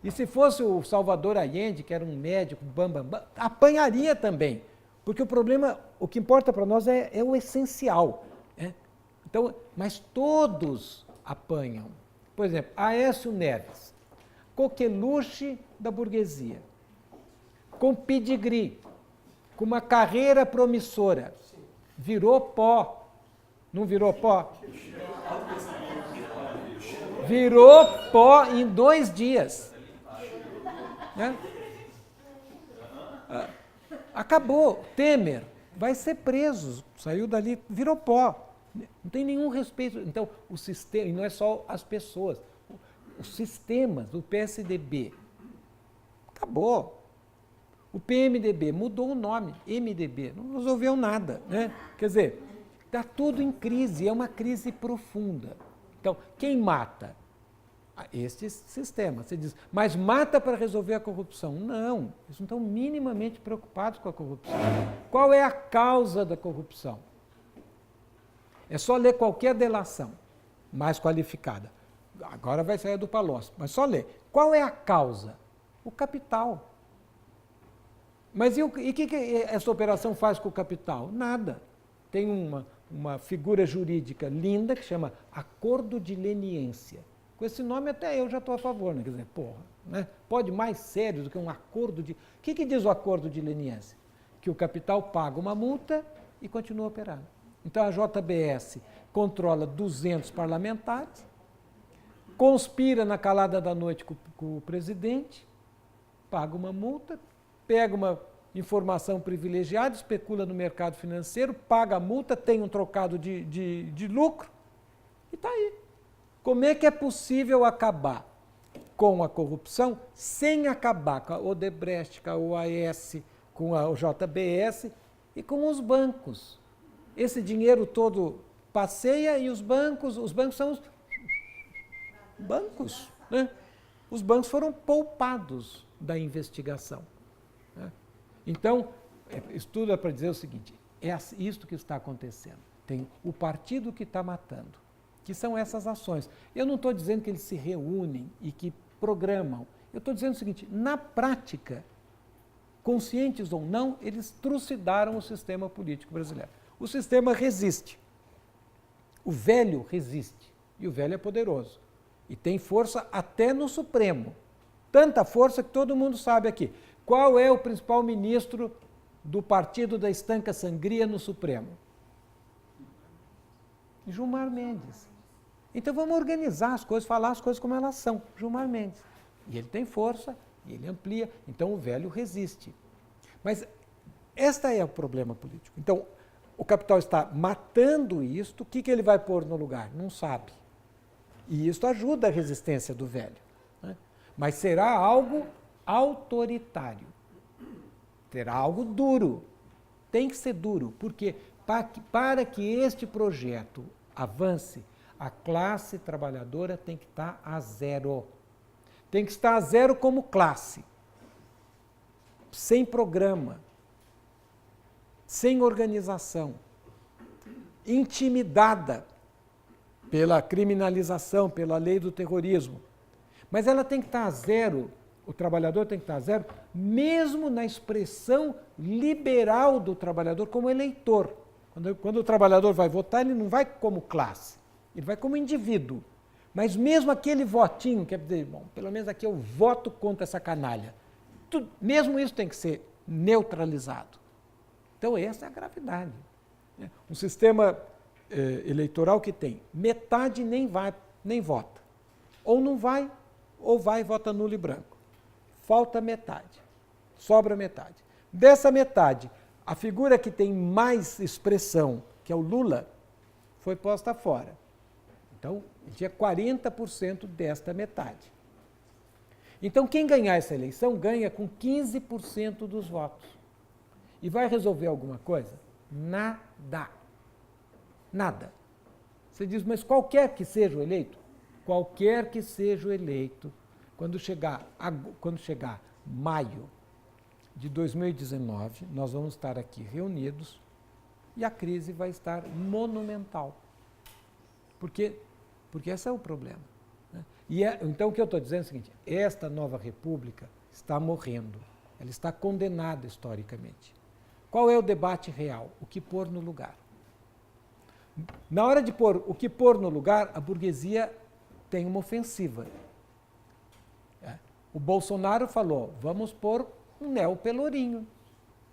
E se fosse o Salvador Allende, que era um médico, apanharia também. Porque o problema, o que importa para nós é o essencial. Né? Então, mas todos apanham. Por exemplo, Aécio Neves, coqueluche da burguesia, com pedigree, com uma carreira promissora, virou pó. Não virou pó? Virou pó em 2 dias. Né? Acabou. Temer vai ser preso. Saiu dali, virou pó. Não tem nenhum respeito. Então, o sistema, e não é só as pessoas, os sistemas, o PSDB, acabou. O PMDB mudou o nome, MDB, não resolveu nada. Né? Quer dizer, está tudo em crise, é uma crise profunda. Então, quem mata? Este sistema. Você diz, mas mata para resolver a corrupção. Não, eles não estão minimamente preocupados com a corrupção. Qual é a causa da corrupção? É só ler qualquer delação mais qualificada. Agora vai sair do Palocci, mas só ler. Qual é a causa? O capital. Mas e o que essa operação faz com o capital? Nada. Tem uma figura jurídica linda que chama acordo de leniência. Com esse nome até eu já estou a favor, né? Quer dizer, porra, né? Pode mais sério do que um acordo de... O que diz o acordo de leniência? Que o capital paga uma multa e continua operando. Então a JBS controla 200 parlamentares, conspira na calada da noite com o presidente, paga uma multa, pega uma informação privilegiada, especula no mercado financeiro, paga a multa, tem um trocado de lucro e está aí. Como é que é possível acabar com a corrupção sem acabar com a Odebrecht, com a OAS, com a JBS e com os bancos? Esse dinheiro todo passeia e os bancos são os bancos, né? Os bancos foram poupados da investigação. Né? Então, isso tudo é para dizer o seguinte, é isto que está acontecendo. Tem o partido que está matando, que são essas ações. Eu não estou dizendo que eles se reúnem e que programam. Eu estou dizendo o seguinte, na prática, conscientes ou não, eles trucidaram o sistema político brasileiro. O sistema resiste. O velho resiste. E o velho é poderoso. E tem força até no Supremo. Tanta força que todo mundo sabe aqui. Qual é o principal ministro do partido da estanca sangria no Supremo? Gilmar Mendes. Então vamos organizar as coisas, falar as coisas como elas são. Gilmar Mendes. E ele tem força, e ele amplia, então o velho resiste. Mas este é o problema político. Então, o capital está matando isto, o que ele vai pôr no lugar? Não sabe. E isso ajuda a resistência do velho. Né? Mas será algo autoritário. Terá algo duro. Tem que ser duro, porque para que este projeto avance, a classe trabalhadora tem que estar a zero. Tem que estar a zero como classe. Sem programa. Sem organização. Intimidada pela criminalização, pela lei do terrorismo. Mas ela tem que estar a zero, o trabalhador tem que estar a zero, mesmo na expressão liberal do trabalhador como eleitor. Quando o trabalhador vai votar, ele não vai como classe, ele vai como indivíduo. Mas mesmo aquele votinho, quer dizer, bom, pelo menos aqui eu voto contra essa canalha. Mesmo isso tem que ser neutralizado. Então essa é a gravidade. Um sistema eleitoral que tem metade nem vai, nem vota. Ou não vai, ou vai e vota nulo e branco. Falta metade. Sobra metade. Dessa metade, A figura que tem mais expressão, que é o Lula, foi posta fora. Então, ele tinha 40% desta metade. Então, quem ganhar essa eleição ganha com 15% dos votos. E vai resolver alguma coisa? Nada. Nada. Você diz, mas qualquer que seja o eleito, qualquer que seja o eleito, quando chegar maio de 2019, nós vamos estar aqui reunidos e a crise vai estar monumental. Porque esse é o problema. Né? Então, o que eu estou dizendo é o seguinte, esta nova república está morrendo, ela está condenada historicamente. Qual é o debate real? O que pôr no lugar? Na hora de pôr o que pôr no lugar, a burguesia tem uma ofensiva. O Bolsonaro falou, vamos pôr um neo-pelourinho,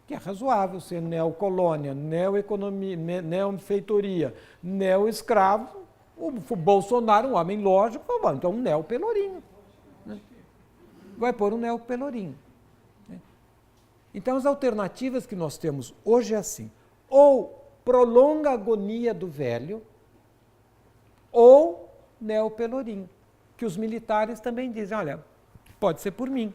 que é razoável ser neocolônia, neoeconomia, neofeitoria, neo-escravo. O Bolsonaro, um homem lógico, falou, então um neo-pelourinho. Né? Vai pôr um neo-pelourinho. Né? Então, as alternativas que nós temos hoje é assim, ou prolonga a agonia do velho, ou neo-pelourinho, que os militares também dizem, olha, pode ser por mim.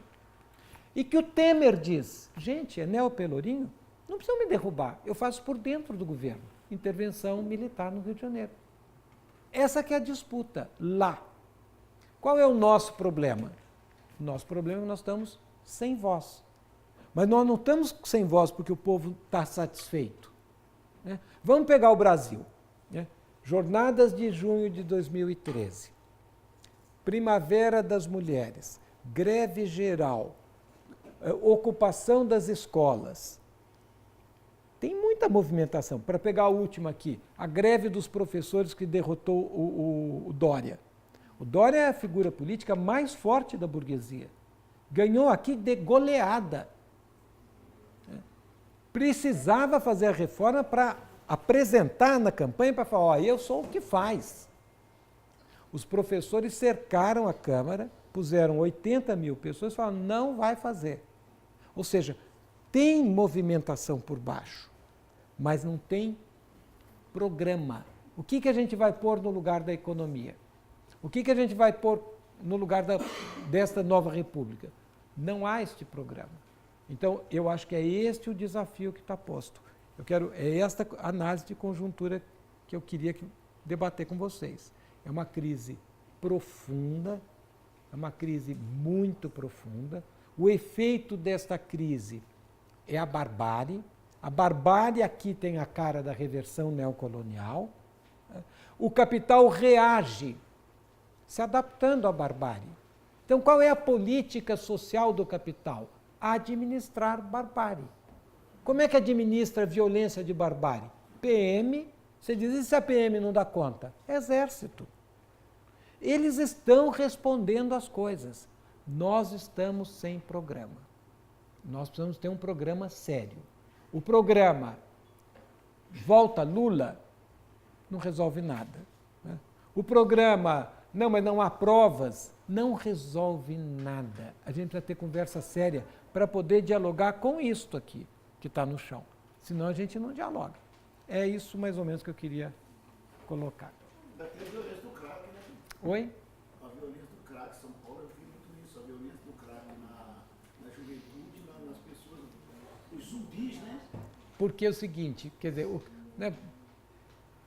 E que o Temer diz, gente, é neo-pelourinho? Não precisam me derrubar, eu faço por dentro do governo. Intervenção militar no Rio de Janeiro. Essa que é a disputa lá. Qual é o nosso problema? O nosso problema é que nós estamos sem voz. Mas nós não estamos sem voz porque o povo está satisfeito. Né? Vamos pegar o Brasil. Né? Jornadas de junho de 2013. Primavera das Mulheres. Greve geral. Ocupação das escolas. Tem muita movimentação. Para pegar a última aqui, a greve dos professores que derrotou o Dória. O Dória é a figura política mais forte da burguesia. Ganhou aqui de goleada. Precisava fazer a reforma para apresentar na campanha, para falar, ó, eu sou o que faz. Os professores cercaram a Câmara, puseram 80 mil pessoas e falaram, não vai fazer. Ou seja, tem movimentação por baixo, mas não tem programa. O que a gente vai pôr no lugar da economia? O que a gente vai pôr no lugar desta nova república? Não há este programa. Então, eu acho que é este o desafio que está posto. É esta análise de conjuntura que eu queria debater com vocês. É uma crise profunda, é uma crise muito profunda. O efeito desta crise é a barbárie. A barbárie aqui tem a cara da reversão neocolonial. O capital reage, se adaptando à barbárie. Então, qual é a política social do capital? Administrar barbárie. Como é que administra a violência de barbárie? PM, você diz, e se a PM não dá conta? Exército. Eles estão respondendo às coisas. Nós estamos sem programa. Nós precisamos ter um programa sério. O programa Volta Lula não resolve nada. Né? O programa não, mas não há provas, não resolve nada. A gente precisa ter conversa séria para poder dialogar com isto aqui, que está no chão. Senão a gente não dialoga. É isso mais ou menos que eu queria colocar. Daquele violência do crack, né? Oi? A violência do crack, São Paulo, eu vi muito isso. A violência do crack na juventude, nas pessoas, os zumbis, né? Porque é o seguinte, quer dizer, né,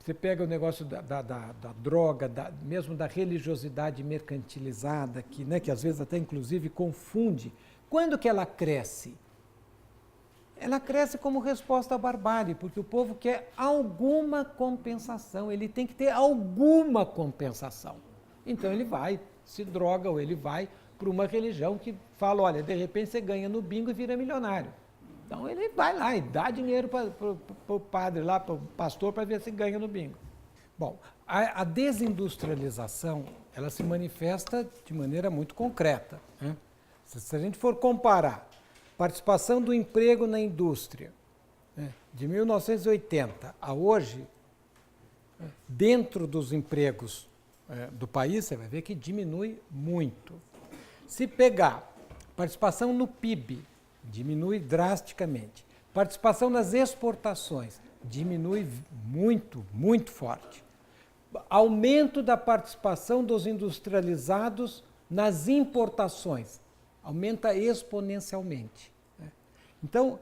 você pega o negócio da droga, mesmo da religiosidade mercantilizada, que às vezes até inclusive confunde. Quando que ela cresce? Ela cresce como resposta à barbárie, porque o povo quer alguma compensação, ele tem que ter alguma compensação. Então ele vai, se droga, ou ele vai para uma religião que fala, olha, de repente você ganha no bingo e vira milionário. Então ele vai lá e dá dinheiro para o padre lá, para o pastor, para ver se ganha no bingo. Bom, a desindustrialização, ela se manifesta de maneira muito concreta. Né? Se a gente for comparar participação do emprego na indústria, né, de 1980 a hoje, dentro dos empregos do país, você vai ver que diminui muito. Se pegar participação no PIB, diminui drasticamente. Participação nas exportações diminui muito, muito forte. Aumento da participação dos industrializados nas importações aumenta exponencialmente. Então,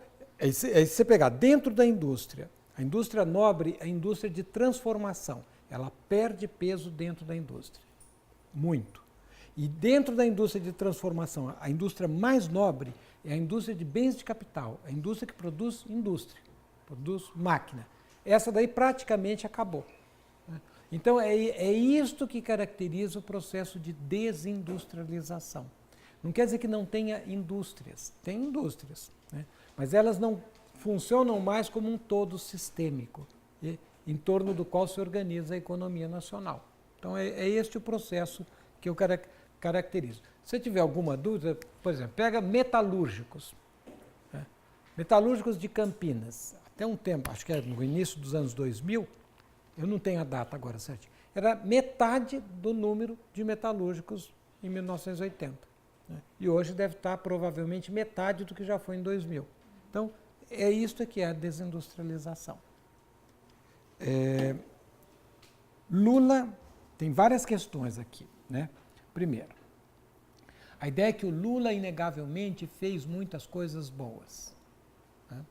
se você pegar dentro da indústria, a indústria nobre é a indústria de transformação. Ela perde peso dentro da indústria. Muito. E dentro da indústria de transformação, a indústria mais nobre é a indústria de bens de capital, a indústria que produz indústria, produz máquina. Essa daí praticamente acabou. Então, é isto que caracteriza o processo de desindustrialização. Não quer dizer que não tenha indústrias, tem indústrias, né? Mas elas não funcionam mais como um todo sistêmico, em torno do qual se organiza a economia nacional. Então, é este o processo que eu caracterizo. Se tiver alguma dúvida, por exemplo, pega metalúrgicos. Né? Metalúrgicos de Campinas, até um tempo, acho que era no início dos anos 2000, eu não tenho a data agora certinho, era metade do número de metalúrgicos em 1980. Né? E hoje deve estar provavelmente metade do que já foi em 2000. Então, é isto que é a desindustrialização. Lula tem várias questões aqui, né? Primeiro, a ideia é que o Lula, inegavelmente, fez muitas coisas boas. Né?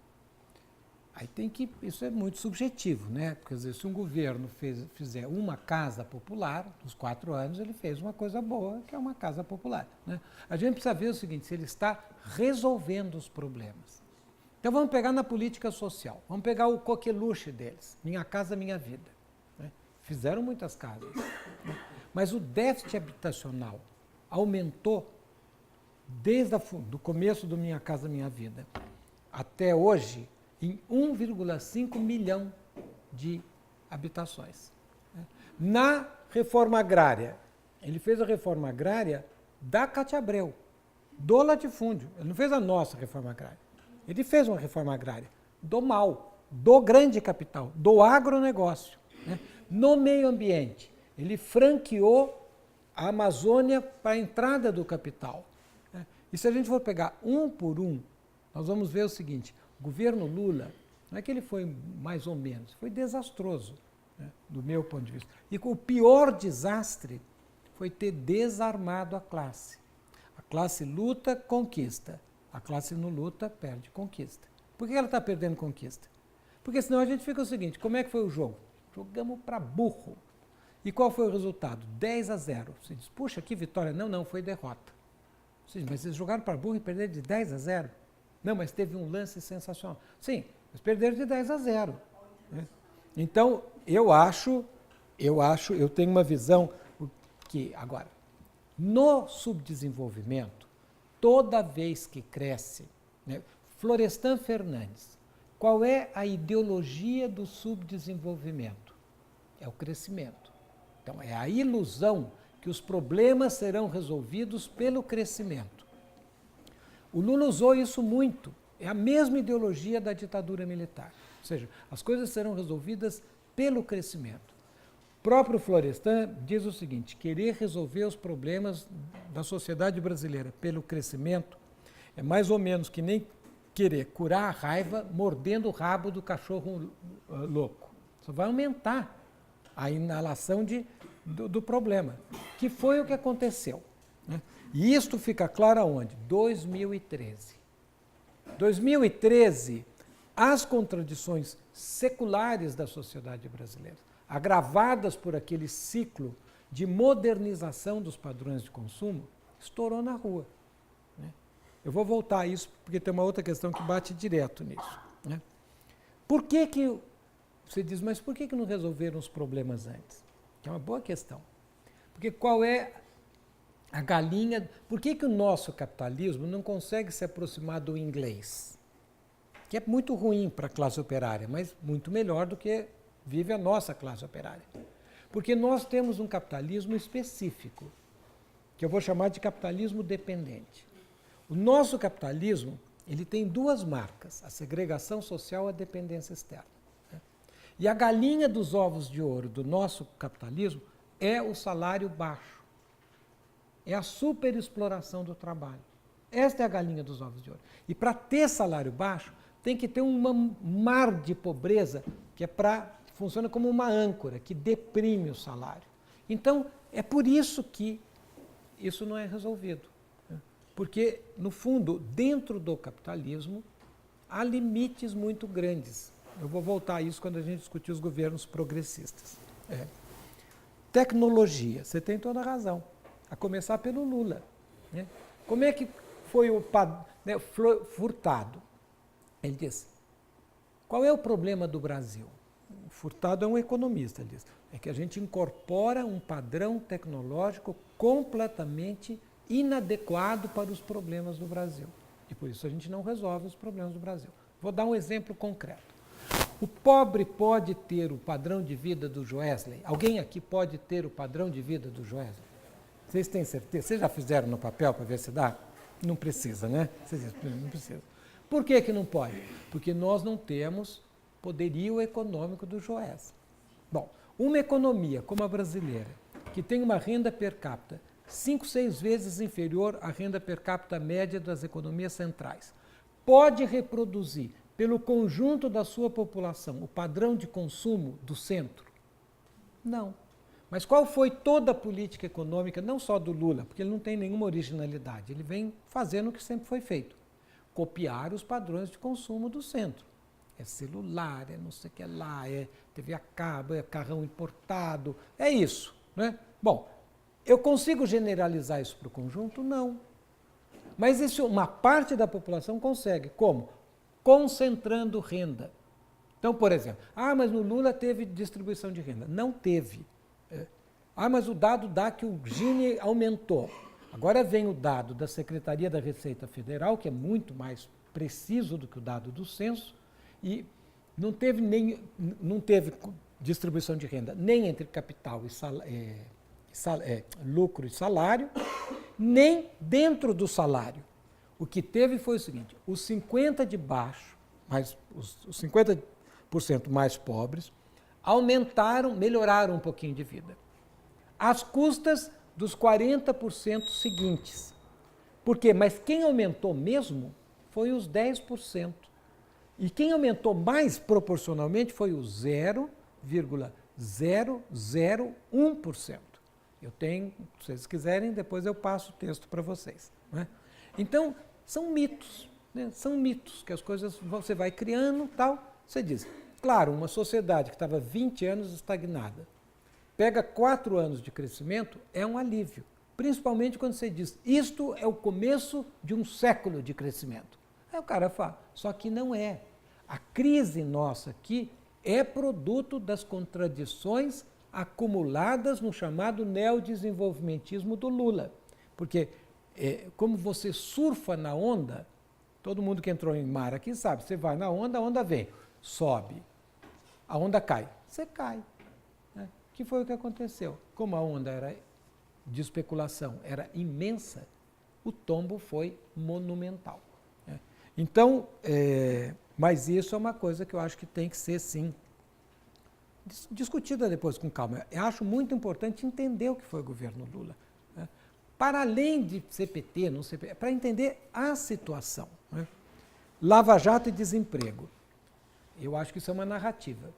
Aí tem que, isso é muito subjetivo, né? Quer dizer, se um governo fizer uma casa popular, nos 4 anos, ele fez uma coisa boa, que é uma casa popular. Né? A gente precisa ver o seguinte, se ele está resolvendo os problemas. Então vamos pegar na política social, vamos pegar o coqueluche deles, Minha Casa Minha Vida. Né? Fizeram muitas casas, né? Mas o déficit habitacional aumentou desde o começo do Minha Casa Minha Vida até hoje em 1,5 milhão de habitações. Na reforma agrária, ele fez a reforma agrária da Cátia Abreu, do latifúndio. Ele não fez a nossa reforma agrária. Ele fez uma reforma agrária do mal, do grande capital, do agronegócio. Né? No meio ambiente, ele franqueou a Amazônia para a entrada do capital. Né? E se a gente for pegar um por um, nós vamos ver o seguinte, o governo Lula, não é que ele foi mais ou menos, foi desastroso, né, do meu ponto de vista. E o pior desastre foi ter desarmado a classe. A classe luta, conquista. A classe não luta, perde, conquista. Por que ela está perdendo conquista? Porque senão a gente fica o seguinte, como é que foi o jogo? Jogamos para burro. E qual foi o resultado? 10-0. Você diz, puxa, que vitória. Não, não, foi derrota. Você diz, mas vocês jogaram para burro e perderam de 10-0? Não, mas teve um lance sensacional. Sim, mas perderam de 10-0. Né? Então, eu tenho uma visão que, agora, no subdesenvolvimento, toda vez que cresce, né, Florestan Fernandes, qual é a ideologia do subdesenvolvimento? É o crescimento. Então, é a ilusão que os problemas serão resolvidos pelo crescimento. O Lula usou isso muito. É a mesma ideologia da ditadura militar. Ou seja, as coisas serão resolvidas pelo crescimento. O próprio Florestan diz o seguinte, querer resolver os problemas da sociedade brasileira pelo crescimento é mais ou menos que nem querer curar a raiva mordendo o rabo do cachorro louco. Só vai aumentar a inalação do problema, que foi o que aconteceu. Né? E isto fica claro aonde? 2013. 2013, as contradições seculares da sociedade brasileira, agravadas por aquele ciclo de modernização dos padrões de consumo, estourou na rua. Né? Eu vou voltar a isso, porque tem uma outra questão que bate direto nisso. Né? Por que que, você diz, mas por que não resolveram os problemas antes? Que é uma boa questão. Porque qual é a galinha... Por que que o nosso capitalismo não consegue se aproximar do inglês? Que é muito ruim para a classe operária, mas muito melhor do que vive a nossa classe operária. Porque nós temos um capitalismo específico, que eu vou chamar de capitalismo dependente. O nosso capitalismo, ele tem 2 marcas, a segregação social e a dependência externa. E a galinha dos ovos de ouro do nosso capitalismo é o salário baixo. É a superexploração do trabalho. Esta é a galinha dos ovos de ouro. E para ter salário baixo, tem que ter um mar de pobreza que funciona como uma âncora, que deprime o salário. Então, é por isso que isso não é resolvido. Porque, no fundo, dentro do capitalismo, há limites muito grandes. Eu vou voltar a isso quando a gente discutir os governos progressistas. Tecnologia, você tem toda a razão. A começar pelo Lula. Né? Como é que foi Furtado? Ele disse, qual é o problema do Brasil? O Furtado é um economista, ele diz. É que a gente incorpora um padrão tecnológico completamente inadequado para os problemas do Brasil. E por isso a gente não resolve os problemas do Brasil. Vou dar um exemplo concreto. O pobre pode ter o padrão de vida do Joesley? Alguém aqui pode ter o padrão de vida do Joesley? Vocês têm certeza? Vocês já fizeram no papel para ver se dá? Não precisa, né? Vocês dizem, não precisa. Por que que não pode? Porque nós não temos poderio econômico do Joesley. Bom, uma economia como a brasileira, que tem uma renda per capita 5, 6 vezes inferior à renda per capita média das economias centrais, pode reproduzir pelo conjunto da sua população o padrão de consumo do centro? Não. Mas qual foi toda a política econômica, não só do Lula, porque ele não tem nenhuma originalidade, ele vem fazendo o que sempre foi feito, copiar os padrões de consumo do centro. É celular, é não sei o que lá, é TV a cabo, é carrão importado, é isso. Né? Bom, eu consigo generalizar isso para o conjunto? Não. Mas isso uma parte da população consegue. Como? Concentrando renda. Então, por exemplo, mas no Lula teve distribuição de renda. Não teve. Mas o dado dá que o Gini aumentou. Agora vem o dado da Secretaria da Receita Federal, que é muito mais preciso do que o dado do censo, e não teve distribuição de renda nem entre capital e lucro e salário, nem dentro do salário. O que teve foi o seguinte, os 50% de baixo, os 50% mais pobres, melhoraram um pouquinho de vida, às custas dos 40% seguintes. Por quê? Mas quem aumentou mesmo foi os 10%. E quem aumentou mais proporcionalmente foi o 0,001%. Eu tenho, se vocês quiserem, depois eu passo o texto para vocês. Né? Então, são mitos. Né? São mitos que as coisas você vai criando tal. Você diz, claro, uma sociedade que estava 20 anos estagnada, pega 4 anos de crescimento, é um alívio. Principalmente quando você diz, isto é o começo de um século de crescimento. Aí o cara fala, só que não é. A crise nossa aqui é produto das contradições acumuladas no chamado neodesenvolvimentismo do Lula. Porque, como você surfa na onda, todo mundo que entrou em mar aqui sabe, você vai na onda, a onda vem, sobe, a onda cai, você cai. Né? Que foi o que aconteceu. Como a onda era de especulação era imensa, o tombo foi monumental. Né? Então, mas isso é uma coisa que eu acho que tem que ser, sim, discutida depois com calma. Eu acho muito importante entender o que foi o governo Lula. Né? Para além de CPT, não CPT, para entender a situação. Né? Lava Jato e desemprego. Eu acho que isso é uma narrativa.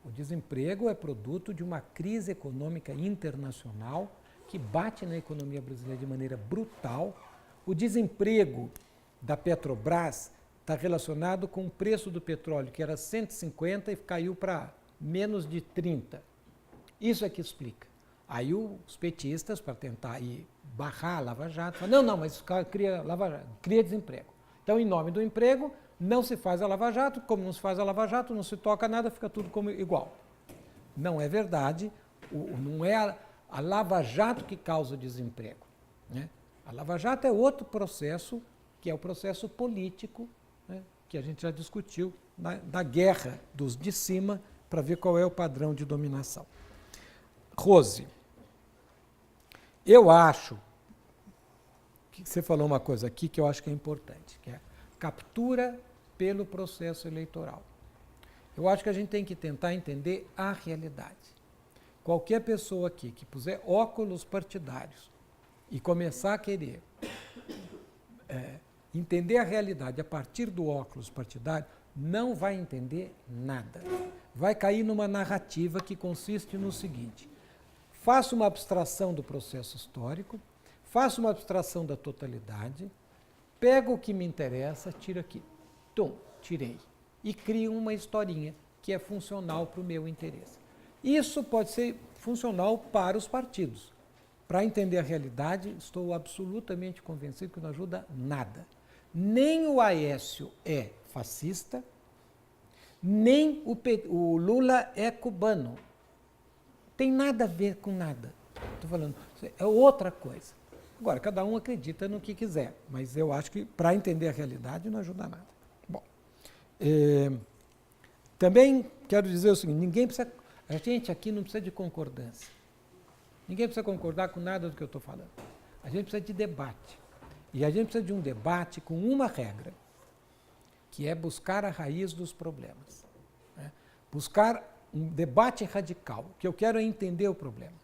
O desemprego é produto de uma crise econômica internacional que bate na economia brasileira de maneira brutal. O desemprego da Petrobras está relacionado com o preço do petróleo, que era 150 e caiu para menos de 30. Isso é que explica. Aí os petistas, para tentar barrar a Lava Jato, falam, não, mas cria desemprego. Então, em nome do emprego, não se faz a Lava Jato, como não se faz a Lava Jato, não se toca nada, fica tudo como igual. Não é verdade, não é a Lava Jato que causa o desemprego. Né? A Lava Jato é outro processo, que é o processo político, né, que a gente já discutiu, da guerra dos de cima, para ver qual é o padrão de dominação. Rose, eu acho que você falou uma coisa aqui que eu acho que é importante, que é captura pelo processo eleitoral. Eu acho que a gente tem que tentar entender a realidade. Qualquer pessoa aqui que puser óculos partidários e começar a querer entender a realidade a partir do óculos partidário, não vai entender nada. Vai cair numa narrativa que consiste no seguinte: faço uma abstração do processo histórico, faço uma abstração da totalidade, pego o que me interessa, tiro aqui. Tum, tirei. E crio uma historinha que é funcional para o meu interesse. Isso pode ser funcional para os partidos. Para entender a realidade, estou absolutamente convencido que não ajuda nada. Nem o Aécio é fascista, nem o Lula é cubano. Tem nada a ver com nada. Estou falando, é outra coisa. Agora, cada um acredita no que quiser, mas eu acho que para entender a realidade não ajuda nada. Bom, também quero dizer o seguinte: a gente aqui não precisa de concordância. Ninguém precisa concordar com nada do que eu estou falando. A gente precisa de debate. E a gente precisa de um debate com uma regra, que é buscar a raiz dos problemas. Né? Buscar um debate radical, que eu quero é entender o problema.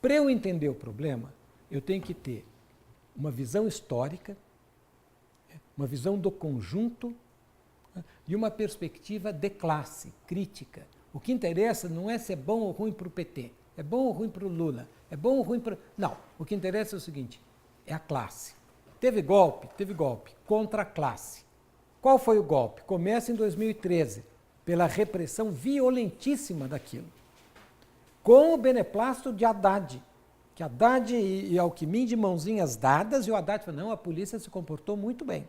Para eu entender o problema, eu tenho que ter uma visão histórica, uma visão do conjunto, né? E uma perspectiva de classe, crítica. O que interessa não é se é bom ou ruim para o PT, é bom ou ruim para o Lula, é bom ou ruim para... Não, o que interessa é o seguinte, é a classe. Teve golpe contra a classe. Qual foi o golpe? Começa em 2013, pela repressão violentíssima daquilo, com o beneplácito de Haddad, que Haddad e Alckmin de mãozinhas dadas, e o Haddad falou, não, a polícia se comportou muito bem.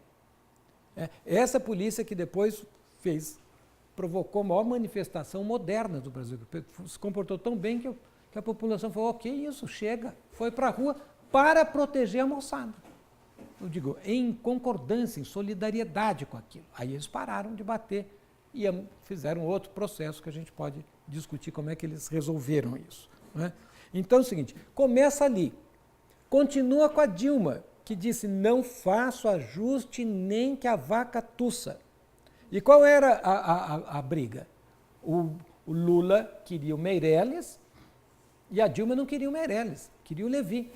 Essa polícia que depois provocou a maior manifestação moderna do Brasil, se comportou tão bem que a população falou, ok, isso, chega, foi para a rua para proteger a moçada. Eu digo, em concordância, em solidariedade com aquilo. Aí eles pararam de bater e fizeram outro processo que a gente pode discutir como é que eles resolveram isso. Né? Então é o seguinte, começa ali, continua com a Dilma, que disse, não faço ajuste nem que a vaca tussa. E qual era a briga? O Lula queria o Meirelles e a Dilma não queria o Meirelles, queria o Levi,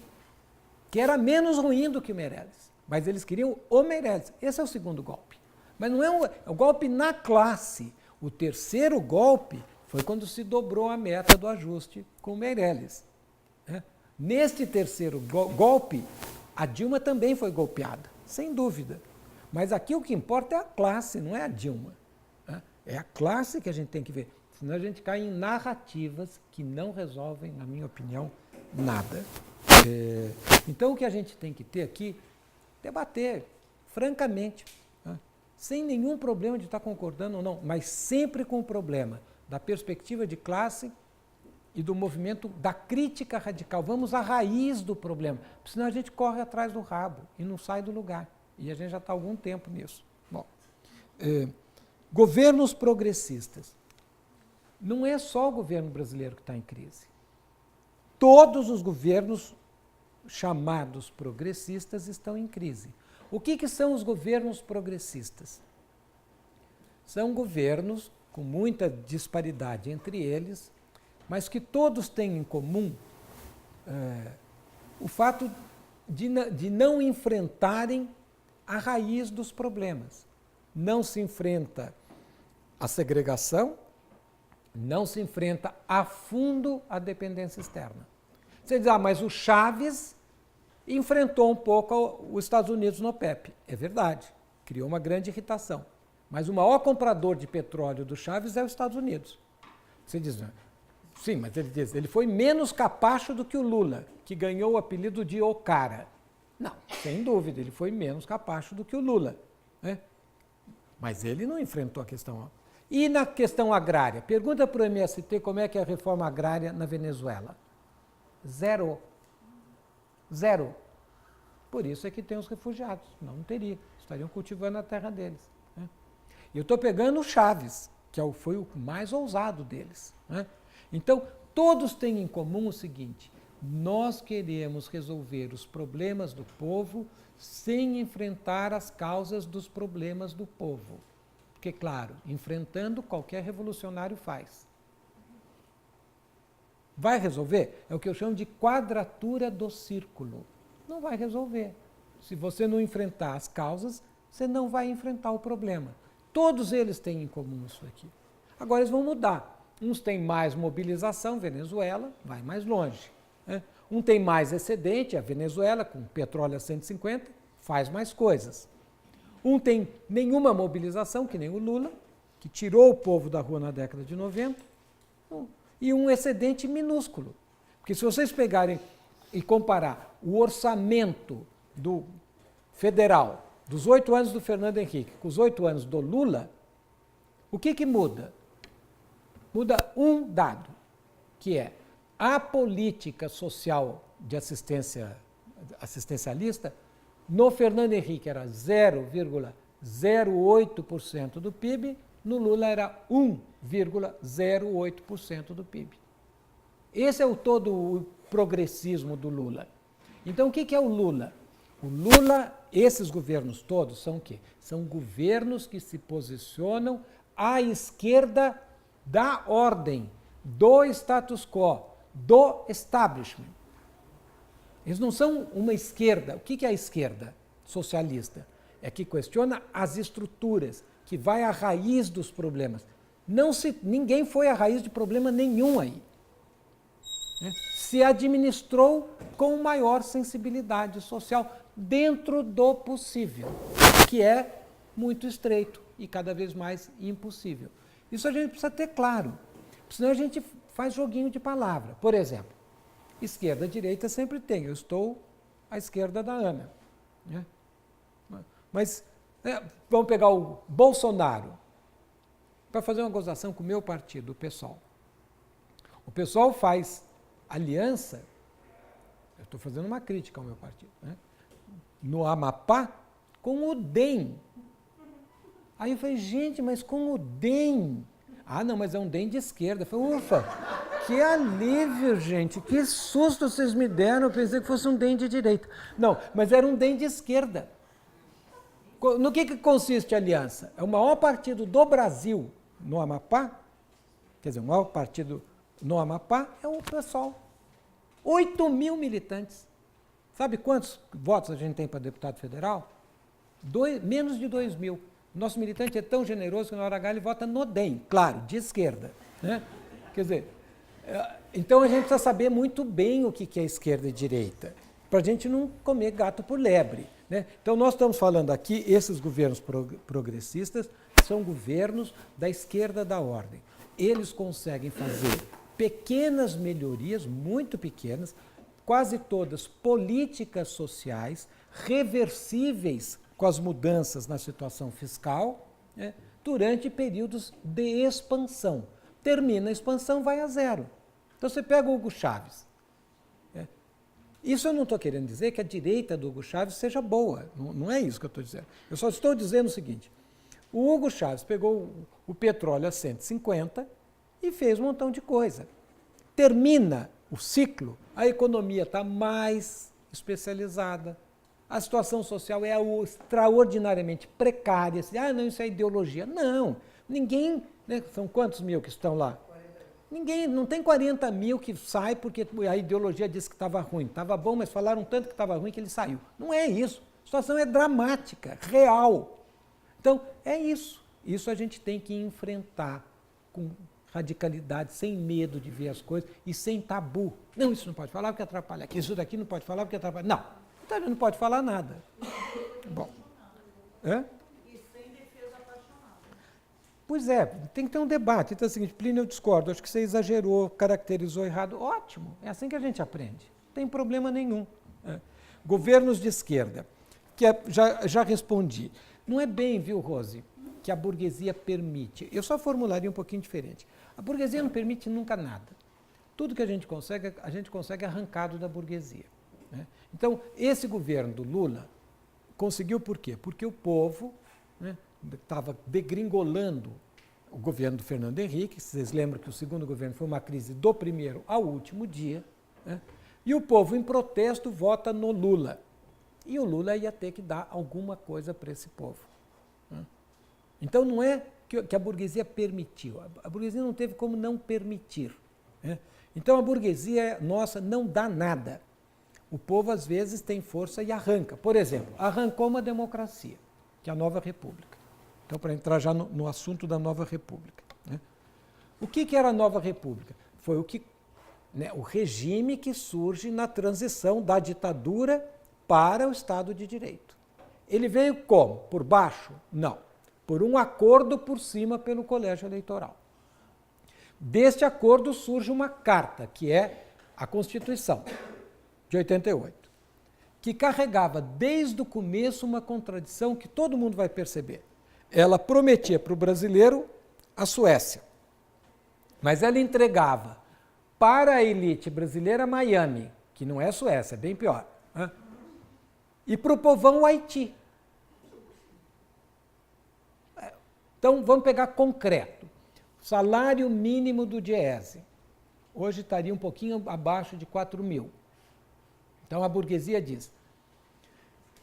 que era menos ruim do que o Meirelles. Mas eles queriam o Meirelles. Esse é o segundo golpe. Mas não é o golpe na classe. O terceiro golpe foi quando se dobrou a meta do ajuste com o Meirelles. Neste terceiro golpe, a Dilma também foi golpeada, sem dúvida. Mas aqui o que importa é a classe, não é a Dilma. É a classe que a gente tem que ver. Senão a gente cai em narrativas que não resolvem, na minha opinião, nada. Então o que a gente tem que ter aqui, debater francamente, sem nenhum problema de estar concordando ou não, mas sempre com o problema da perspectiva de classe e do movimento da crítica radical. Vamos à raiz do problema, senão a gente corre atrás do rabo e não sai do lugar. E a gente já está há algum tempo nisso. Bom, governos progressistas. Não é só o governo brasileiro que está em crise. Todos os governos chamados progressistas estão em crise. O que são os governos progressistas? São governos com muita disparidade entre eles, mas que todos têm em comum o fato de não enfrentarem a raiz dos problemas. Não se enfrenta a segregação, não se enfrenta a fundo a dependência externa. Você diz, mas o Chaves enfrentou um pouco os Estados Unidos no OPEP. É verdade, criou uma grande irritação. Mas o maior comprador de petróleo do Chaves é os Estados Unidos. Você diz, sim, mas ele diz, ele foi menos capacho do que o Lula, que ganhou o apelido de O Cara. Não, sem dúvida, ele foi menos capacho do que o Lula. Né? Mas ele não enfrentou a questão. E na questão agrária? Pergunta para o MST como é que é a reforma agrária na Venezuela. Zero. Zero. Por isso é que tem os refugiados. Não teria. Estariam cultivando a terra deles. Né? Eu estou pegando o Chaves, que foi o mais ousado deles. Né? Então, todos têm em comum o seguinte, nós queremos resolver os problemas do povo sem enfrentar as causas dos problemas do povo. Porque, claro, enfrentando, qualquer revolucionário faz. Vai resolver? É o que eu chamo de quadratura do círculo. Não vai resolver. Se você não enfrentar as causas, você não vai enfrentar o problema. Todos eles têm em comum isso aqui. Agora eles vão mudar. Uns têm mais mobilização, Venezuela vai mais longe. Né? Um tem mais excedente, a Venezuela, com petróleo a 150, faz mais coisas. Um tem nenhuma mobilização, que nem o Lula, que tirou o povo da rua na década de 90, e um excedente minúsculo. Porque se vocês pegarem e comparar o orçamento do federal dos 8 anos do Fernando Henrique com os 8 anos do Lula, o que muda? Muda um dado, que é a política social de assistencialista, no Fernando Henrique era 0,08% do PIB, no Lula era 1,08% do PIB. Esse é todo o progressismo do Lula. Então, o que é o Lula? O Lula, esses governos todos são o quê? São governos que se posicionam à esquerda da ordem, do status quo, do establishment. Eles não são uma esquerda. O que é a esquerda socialista? É que questiona as estruturas, que vai à raiz dos problemas. Ninguém foi à raiz de problema nenhum aí. Se administrou com maior sensibilidade social dentro do possível, que é muito estreito e cada vez mais impossível. Isso a gente precisa ter claro, senão a gente faz joguinho de palavra. Por exemplo, esquerda e direita sempre tem, eu estou à esquerda da Ana. Né? Mas vamos pegar o Bolsonaro para fazer uma gozação com o meu partido, o PSOL. O PSOL faz aliança, eu estou fazendo uma crítica ao meu partido, né? No Amapá, com o DEM. Aí eu falei, gente, mas com o DEM? Ah, não, mas é um DEM de esquerda. Eu falei, ufa, que alívio, gente, que susto vocês me deram, eu pensei que fosse um DEM de direita. Não, mas era um DEM de esquerda. No que consiste a aliança? É o maior partido do Brasil no Amapá, quer dizer, o maior partido no Amapá é o PSOL. 8 mil militantes. Sabe quantos votos a gente tem para deputado federal? Menos de 2 mil. Nosso militante é tão generoso que na hora H ele vota no DEM, claro, de esquerda. Né? Quer dizer, então a gente precisa saber muito bem o que é esquerda e direita, para a gente não comer gato por lebre. Né? Então nós estamos falando aqui, esses governos progressistas são governos da esquerda da ordem. Eles conseguem fazer pequenas melhorias, muito pequenas, quase todas políticas sociais, reversíveis com as mudanças na situação fiscal, né, durante períodos de expansão. Termina a expansão, vai a zero. Então você pega o Hugo Chávez. Né? Isso eu não estou querendo dizer que a direita do Hugo Chávez seja boa, não é isso que eu estou dizendo. Eu só estou dizendo o seguinte, o Hugo Chávez pegou o petróleo a 150 e fez um montão de coisa. Termina o ciclo, a economia está mais especializada, a situação social é extraordinariamente precária. Não, isso é ideologia. Não, ninguém, né, são quantos mil que estão lá? 40. Ninguém, não tem 40 mil que sai porque a ideologia disse que estava ruim. Estava bom, mas falaram tanto que estava ruim que ele saiu. Não é isso. A situação é dramática, real. Então, é isso. Isso a gente tem que enfrentar com radicalidade, sem medo de ver as coisas e sem tabu. Não, isso não pode falar porque atrapalha aqui, isso daqui não pode falar porque atrapalha. Não, então não pode falar nada. Bom. É? E sem defesa apaixonada. Pois é, tem que ter um debate. Então é o seguinte, Plínio, eu discordo, acho que você exagerou, caracterizou errado. Ótimo, é assim que a gente aprende. Não tem problema nenhum. É. Governos de esquerda, que já respondi. Não é bem, viu, Rose, que a burguesia permite. Eu só formularia um pouquinho diferente. A burguesia não permite nunca nada. Tudo que a gente consegue arrancado da burguesia. Né? Então, esse governo do Lula conseguiu por quê? Porque o povo estava degringolando o governo do Fernando Henrique. Vocês lembram que o segundo governo foi uma crise do primeiro ao último dia. Né? E o povo, em protesto, vota no Lula. E o Lula ia ter que dar alguma coisa para esse povo. Né? Então, não é que a burguesia permitiu. A burguesia não teve como não permitir. Né? Então, a burguesia nossa não dá nada. O povo, às vezes, tem força e arranca. Por exemplo, arrancou uma democracia, que é a Nova República. Então, para entrar já no assunto da Nova República. Né? O que era a Nova República? Foi o regime que surge na transição da ditadura para o Estado de Direito. Ele veio como? Por baixo? Não. Por um acordo por cima pelo Colégio Eleitoral. Deste acordo surge uma carta, que é a Constituição de 88, que carregava desde o começo uma contradição que todo mundo vai perceber. Ela prometia para o brasileiro a Suécia, mas ela entregava para a elite brasileira Miami, que não é Suécia, é bem pior, né? E para o povão o Haiti. Então, vamos pegar concreto. Salário mínimo do Diese. Hoje estaria um pouquinho abaixo de 4.000. Então, a burguesia diz,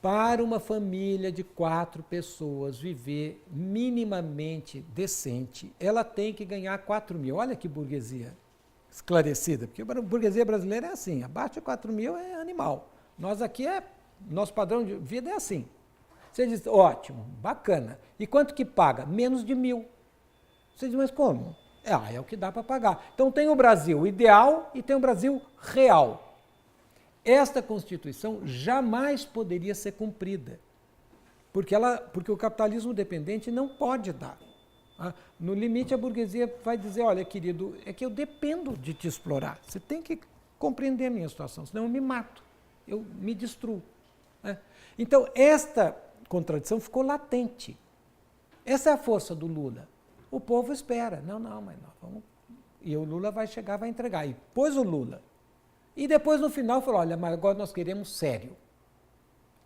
para uma família de 4 pessoas viver minimamente decente, ela tem que ganhar 4.000. Olha que burguesia esclarecida, porque a burguesia brasileira é assim, abaixo de 4.000 é animal. Nós aqui, nosso padrão de vida é assim. Você diz, ótimo, bacana. E quanto que paga? Menos de 1.000. Você diz, mas como? É o que dá para pagar. Então tem o Brasil ideal e tem o Brasil real. Esta Constituição jamais poderia ser cumprida, porque o capitalismo dependente não pode dar. No limite, a burguesia vai dizer, olha, querido, é que eu dependo de te explorar. Você tem que compreender a minha situação, senão eu me mato, eu me destruo. Então, esta contradição ficou latente. Essa é a força do Lula. O povo espera. Não, mas nós vamos... E o Lula vai chegar, vai entregar. E pôs o Lula. E depois, no final, falou, olha, mas agora nós queremos sério.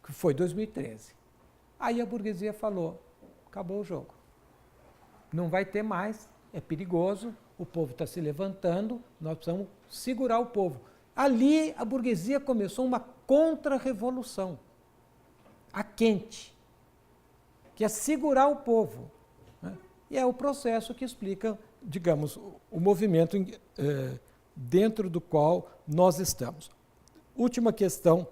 Que foi 2013. Aí a burguesia falou, acabou o jogo. Não vai ter mais, é perigoso, o povo está se levantando, nós precisamos segurar o povo. Ali, a burguesia começou uma contra-revolução, a quente, que é segurar o povo. Né? E é o processo que explica, digamos, o movimento dentro do qual nós estamos. Última questão.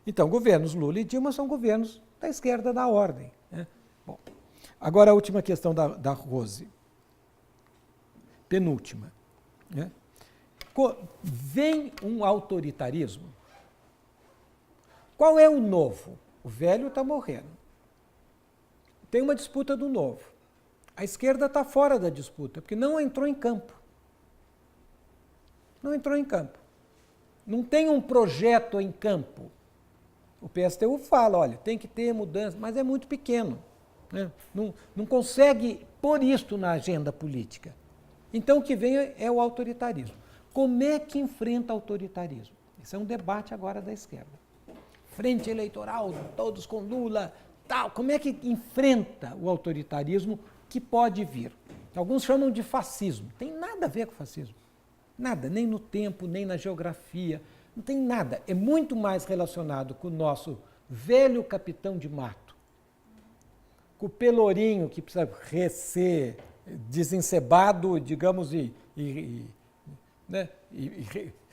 Então, governos Lula e Dilma são governos da esquerda da ordem. Né? Bom, agora a última questão da Rose. Penúltima. Né? Vem um autoritarismo. Qual é o novo? O velho está morrendo. Tem uma disputa do novo. A esquerda está fora da disputa, porque não entrou em campo. Não entrou em campo. Não tem um projeto em campo. O PSTU fala, olha, tem que ter mudança, mas é muito pequeno. Né? Não consegue pôr isto na agenda política. Então, o que vem é o autoritarismo. Como é que enfrenta o autoritarismo? Esse é um debate agora da esquerda. Frente eleitoral, todos com Lula, tal. Como é que enfrenta o autoritarismo que pode vir? Alguns chamam de fascismo. Tem nada a ver com fascismo. Nada, nem no tempo, nem na geografia. Não tem nada. É muito mais relacionado com o nosso velho capitão de mato, com o pelourinho que precisa ser desencebado, digamos, né,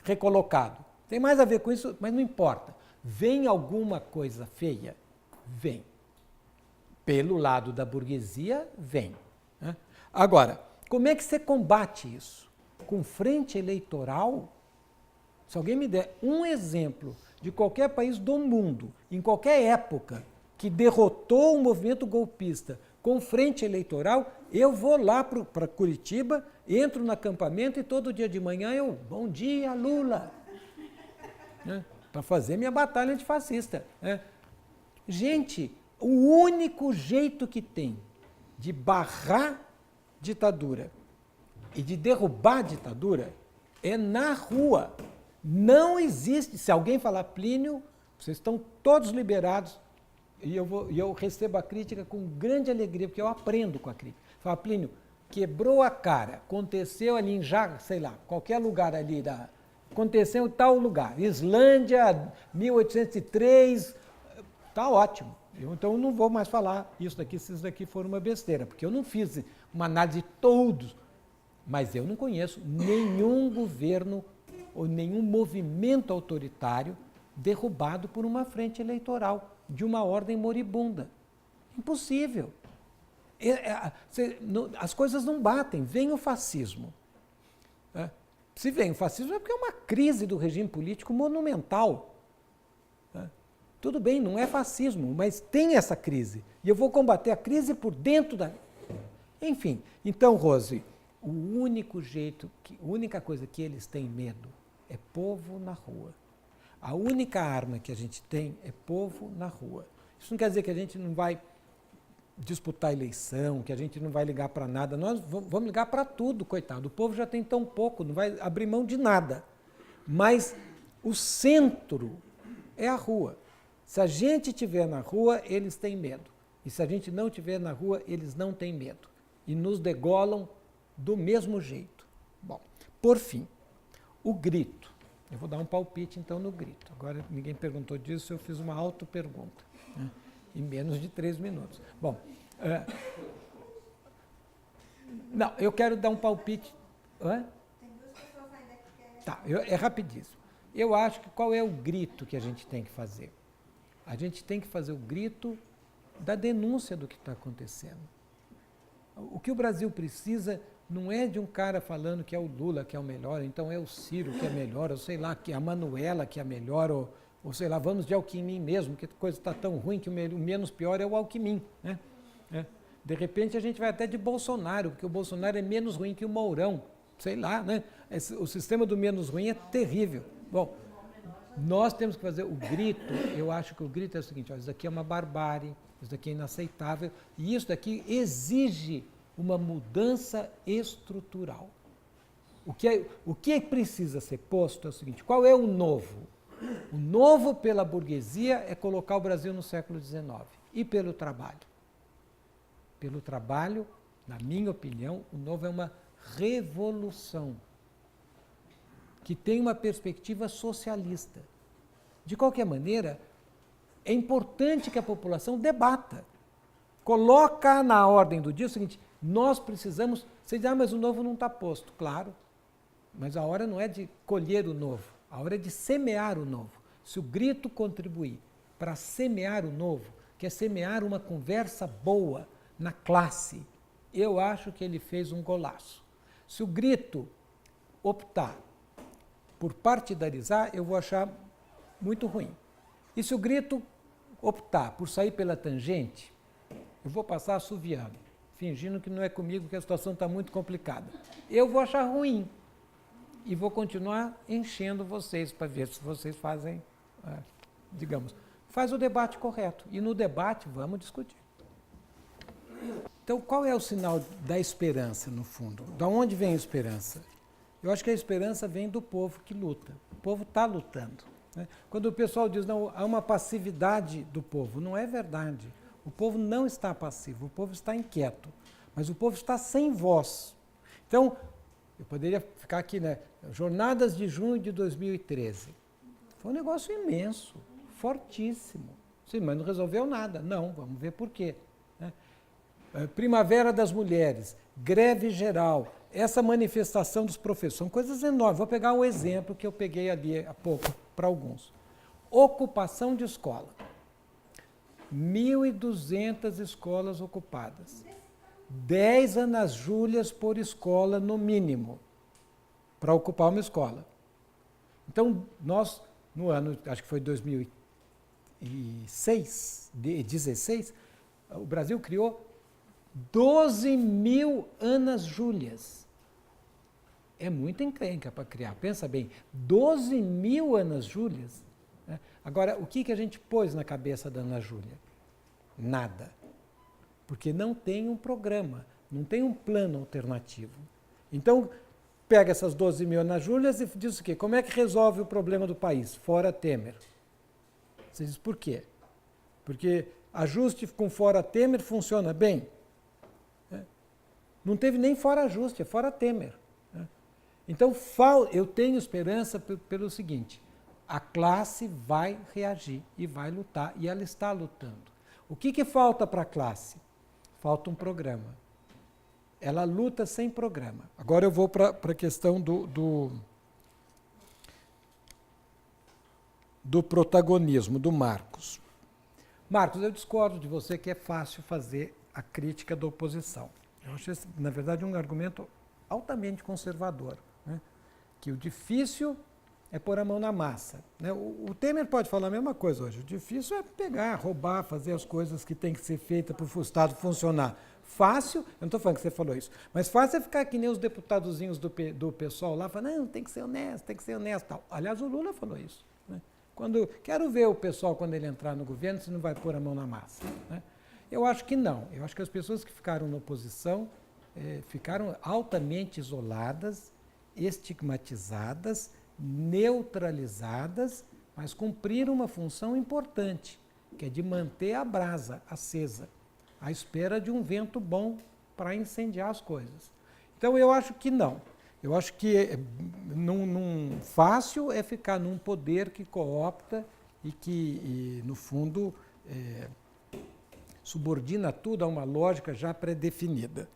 recolocado. Tem mais a ver com isso, mas não importa. Vem alguma coisa feia? Vem. Pelo lado da burguesia, vem. Né? Agora, como é que você combate isso? Com frente eleitoral? Se alguém me der um exemplo de qualquer país do mundo, em qualquer época, que derrotou um movimento golpista com frente eleitoral, eu vou lá para Curitiba, entro no acampamento e todo dia de manhã bom dia, Lula, né? Para fazer minha batalha antifascista. Né? Gente, o único jeito que tem de barrar ditadura e de derrubar a ditadura é na rua. Não existe. Se alguém falar, Plínio, vocês estão todos liberados, e eu recebo a crítica com grande alegria, porque eu aprendo com a crítica. Fala, Plínio, quebrou a cara, aconteceu ali em sei lá, qualquer lugar ali, aconteceu em tal lugar, Islândia, 1803, tá ótimo. Então eu não vou mais falar isso daqui, se isso daqui for uma besteira, porque eu não fiz uma análise de todos, mas eu não conheço nenhum governo ou nenhum movimento autoritário derrubado por uma frente eleitoral de uma ordem moribunda. Impossível. As coisas não batem, vem o fascismo. Né? Se vem o fascismo é porque é uma crise do regime político monumental. Né? Tudo bem, não é fascismo, mas tem essa crise. E eu vou combater a crise por dentro da... Enfim, então, Rose, a única coisa que eles têm medo é povo na rua. A única arma que a gente tem é povo na rua. Isso não quer dizer que a gente não vai disputar eleição, que a gente não vai ligar para nada. Nós vamos ligar para tudo, coitado. O povo já tem tão pouco, não vai abrir mão de nada. Mas o centro é a rua. Se a gente estiver na rua, eles têm medo. E se a gente não estiver na rua, eles não têm medo. E nos degolam do mesmo jeito. Bom, por fim, o grito. Eu vou dar um palpite, então, no grito. Agora, ninguém perguntou disso, eu fiz uma auto-pergunta. Né? Em menos de 3 minutos. Bom, não, eu quero dar um palpite. Hã? Tem 2 pessoas ainda que querem... Tá, é rapidíssimo. Eu acho que qual é o grito que a gente tem que fazer? A gente tem que fazer o grito da denúncia do que está acontecendo. O que o Brasil precisa não é de um cara falando que é o Lula que é o melhor, então é o Ciro que é melhor, ou sei lá, que é a Manuela que é a melhor, ou sei lá, vamos de Alckmin mesmo, que a coisa está tão ruim que o menos pior é o Alckmin. Né? De repente a gente vai até de Bolsonaro, porque o Bolsonaro é menos ruim que o Mourão, sei lá, né? O sistema do menos ruim é terrível. Bom, nós temos que fazer o grito, eu acho que o grito é o seguinte, ó, isso daqui é uma barbárie, isso daqui é inaceitável, e isso daqui exige uma mudança estrutural. O que precisa ser posto é o seguinte, qual é o novo? O novo pela burguesia é colocar o Brasil no século XIX. E pelo trabalho? Pelo trabalho, na minha opinião, o novo é uma revolução que tem uma perspectiva socialista. De qualquer maneira, é importante que a população debata. Coloca na ordem do dia o seguinte, nós precisamos... Você diz, mas o novo não está posto. Claro, mas a hora não é de colher o novo, a hora é de semear o novo. Se o grito contribuir para semear o novo, que é semear uma conversa boa na classe, eu acho que ele fez um golaço. Se o grito optar por partidarizar, eu vou achar muito ruim. E se o grito optar por sair pela tangente, eu vou passar assoviando, fingindo que não é comigo, que a situação está muito complicada. Eu vou achar ruim e vou continuar enchendo vocês para ver se vocês fazem, digamos, faz o debate correto. E no debate vamos discutir. Então, qual é o sinal da esperança, no fundo? Da onde vem a esperança? Eu acho que a esperança vem do povo que luta. O povo está lutando. Né? Quando o pessoal diz, não, há uma passividade do povo, não é verdade. O povo não está passivo, o povo está inquieto, mas o povo está sem voz. Então, eu poderia ficar aqui, né? Jornadas de junho de 2013. Foi um negócio imenso, fortíssimo. Sim, mas não resolveu nada. Não, vamos ver por quê. Né? Primavera das Mulheres, greve geral, essa manifestação dos professores, são coisas enormes. Vou pegar um exemplo que eu peguei ali há pouco para alguns. Ocupação de escola. 1.200 escolas ocupadas. 10 Anas Júlias por escola, no mínimo, para ocupar uma escola. Então, nós, no ano, acho que foi 2016, o Brasil criou 12.000 Anas Júlias. É muita encrenca para criar, pensa bem, 12.000 Anas Júlias. Né? Agora, o que a gente pôs na cabeça da Ana Júlia? Nada. Porque não tem um programa, não tem um plano alternativo. Então, pega essas 12.000 Ana Júlias e diz o quê? Como é que resolve o problema do país? Fora Temer. Você diz, por quê? Porque ajuste com fora Temer funciona bem. Não teve nem fora ajuste, é fora Temer. Então, eu tenho esperança pelo seguinte, a classe vai reagir e vai lutar, e ela está lutando. O que falta para a classe? Falta um programa. Ela luta sem programa. Agora eu vou para a questão do protagonismo, do Marcos. Marcos, eu discordo de você que é fácil fazer a crítica da oposição. Eu acho esse, na verdade, um argumento altamente conservador, né? Que o difícil é pôr a mão na massa, né? O Temer pode falar a mesma coisa hoje. O difícil é pegar, roubar, fazer as coisas que tem que ser feitas para o Estado funcionar. Fácil, eu não estou falando que você falou isso, mas fácil é ficar que nem os deputadozinhos do pessoal lá, falando, não, tem que ser honesto, tal. Aliás, o Lula falou isso, né? Quero ver o pessoal, quando ele entrar no governo, se não vai pôr a mão na massa, né? Eu acho que não. Eu acho que as pessoas que ficaram na oposição ficaram altamente isoladas, estigmatizadas, neutralizadas, mas cumpriram uma função importante, que é de manter a brasa acesa, à espera de um vento bom para incendiar as coisas. Então, eu acho que não. Eu acho que fácil é ficar num poder que coopta e que, no fundo, subordina tudo a uma lógica já pré-definida.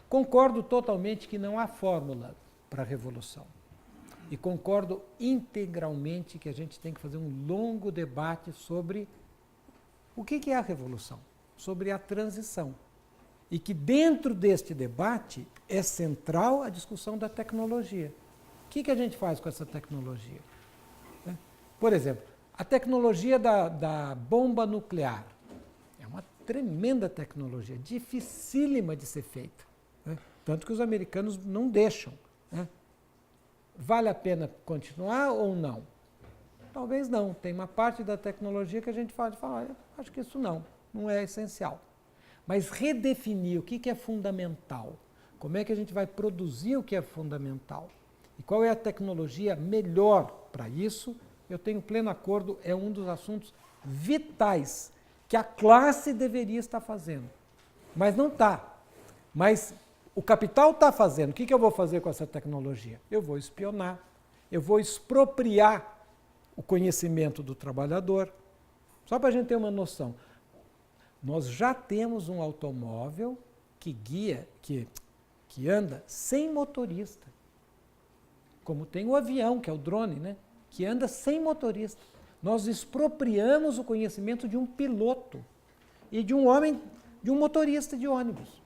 Concordo totalmente que não há fórmula para a revolução. E concordo integralmente que a gente tem que fazer um longo debate sobre o que é a revolução, sobre a transição. E que dentro deste debate é central a discussão da tecnologia. O que a gente faz com essa tecnologia? Por exemplo, a tecnologia da bomba nuclear é uma tremenda tecnologia, dificílima de ser feita, né? Tanto que os americanos não deixam, né? Vale a pena continuar ou não? Talvez não. Tem uma parte da tecnologia que a gente pode falar, acho que isso não é essencial. Mas redefinir o que é fundamental, como é que a gente vai produzir o que é fundamental e qual é a tecnologia melhor para isso, eu tenho pleno acordo, é um dos assuntos vitais que a classe deveria estar fazendo. Mas não está. Mas o capital está fazendo. O que eu vou fazer com essa tecnologia? Eu vou espionar, eu vou expropriar o conhecimento do trabalhador. Só para a gente ter uma noção. Nós já temos um automóvel que anda sem motorista. Como tem o avião, que é o drone, né? Que anda sem motorista. Nós expropriamos o conhecimento de um piloto e de um motorista de ônibus.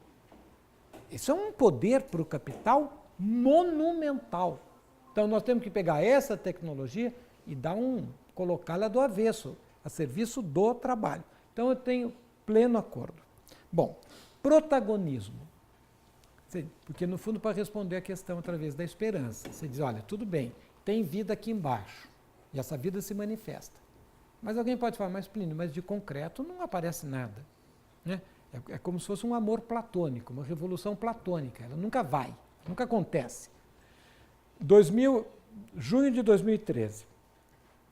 Isso é um poder para o capital monumental. Então nós temos que pegar essa tecnologia e colocá-la do avesso, a serviço do trabalho. Então eu tenho pleno acordo. Bom, protagonismo. Porque no fundo, para responder a questão através da esperança, você diz, olha, tudo bem, tem vida aqui embaixo, e essa vida se manifesta. Mas alguém pode falar, mas Plínio, mas de concreto não aparece nada, né? É como se fosse um amor platônico, uma revolução platônica, ela nunca vai, nunca acontece. Junho de 2013,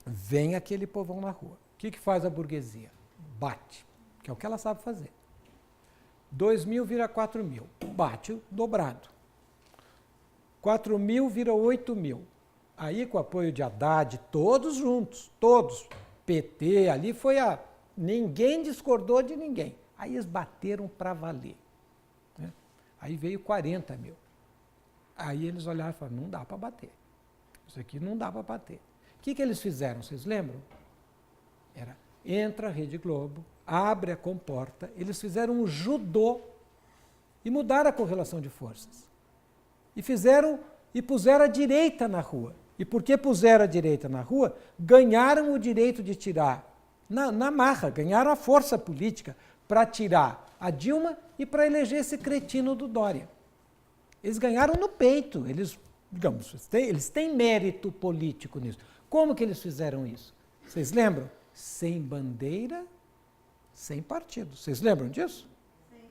vem aquele povão na rua. O que faz a burguesia? Bate, que é o que ela sabe fazer. 2.000 vira 4.000, bate o dobrado. 4.000 vira 8.000. Aí, com o apoio de Haddad, todos juntos, todos, PT, ali foi ninguém discordou de ninguém. Aí eles bateram para valer, né? Aí veio 40.000. Aí eles olharam e falaram, não dá para bater. Isso aqui não dá para bater. O que eles fizeram, vocês lembram? Entra a Rede Globo, abre a comporta, eles fizeram um judô e mudaram a correlação de forças. E puseram a direita na rua. E porque puseram a direita na rua, ganharam o direito de tirar, na marra, ganharam a força política para tirar a Dilma e para eleger esse cretino do Dória. Eles ganharam no peito, eles têm mérito político nisso. Como que eles fizeram isso? Vocês lembram? Sem bandeira, sem partido. Vocês lembram disso? Sim.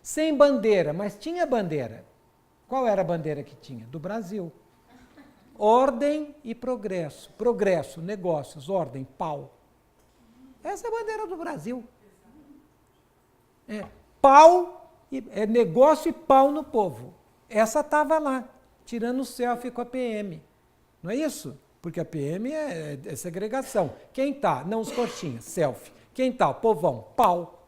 Sem bandeira, mas tinha bandeira. Qual era a bandeira que tinha? Do Brasil. Ordem e progresso. Progresso, negócios, ordem, pau. Essa é a bandeira do Brasil. Pau, negócio e pau no povo. Essa estava lá, tirando selfie com a PM. Não é isso? Porque a PM é segregação. Quem está? Não os coxinhas, selfie. Quem está? O povão, pau.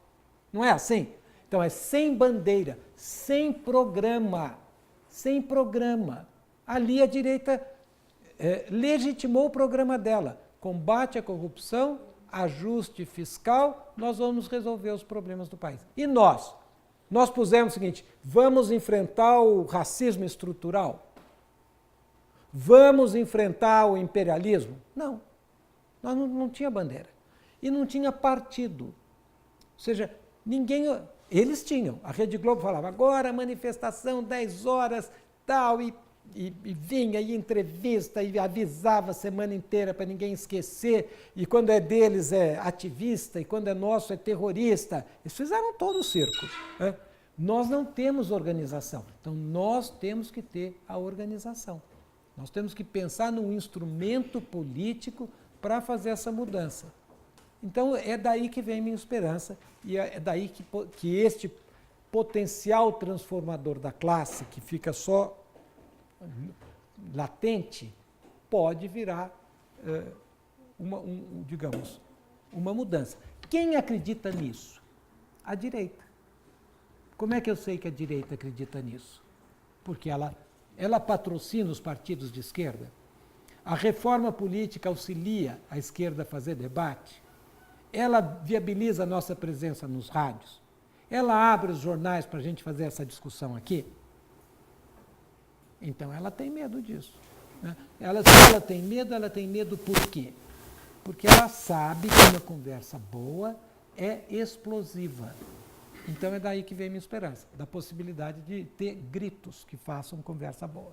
Não é assim? Então é sem bandeira, sem programa. Sem programa. Ali a direita legitimou o programa dela. Combate à corrupção, ajuste fiscal, nós vamos resolver os problemas do país. E nós? Nós pusemos o seguinte, vamos enfrentar o racismo estrutural? Vamos enfrentar o imperialismo? Não. Nós não tinha bandeira. E não tinha partido. Ou seja, ninguém... Eles tinham. A Rede Globo falava, agora manifestação, 10 horas, tal, e vinha, e entrevista, e avisava a semana inteira para ninguém esquecer, e quando é deles é ativista, e quando é nosso é terrorista. Eles fizeram todo o circo. Né? Nós não temos organização, então nós temos que ter a organização. Nós temos que pensar num instrumento político para fazer essa mudança. Então é daí que vem minha esperança, e é daí que este potencial transformador da classe, que fica só latente, pode virar, digamos, uma mudança. Quem acredita nisso? A direita. Como é que eu sei que a direita acredita nisso? Porque ela patrocina os partidos de esquerda. A reforma política auxilia a esquerda a fazer debate. Ela viabiliza a nossa presença nos rádios. Ela abre os jornais para a gente fazer essa discussão aqui. Então, ela tem medo disso. Né? Se ela tem medo por quê? Porque ela sabe que uma conversa boa é explosiva. Então, é daí que vem minha esperança, da possibilidade de ter gritos que façam conversa boa.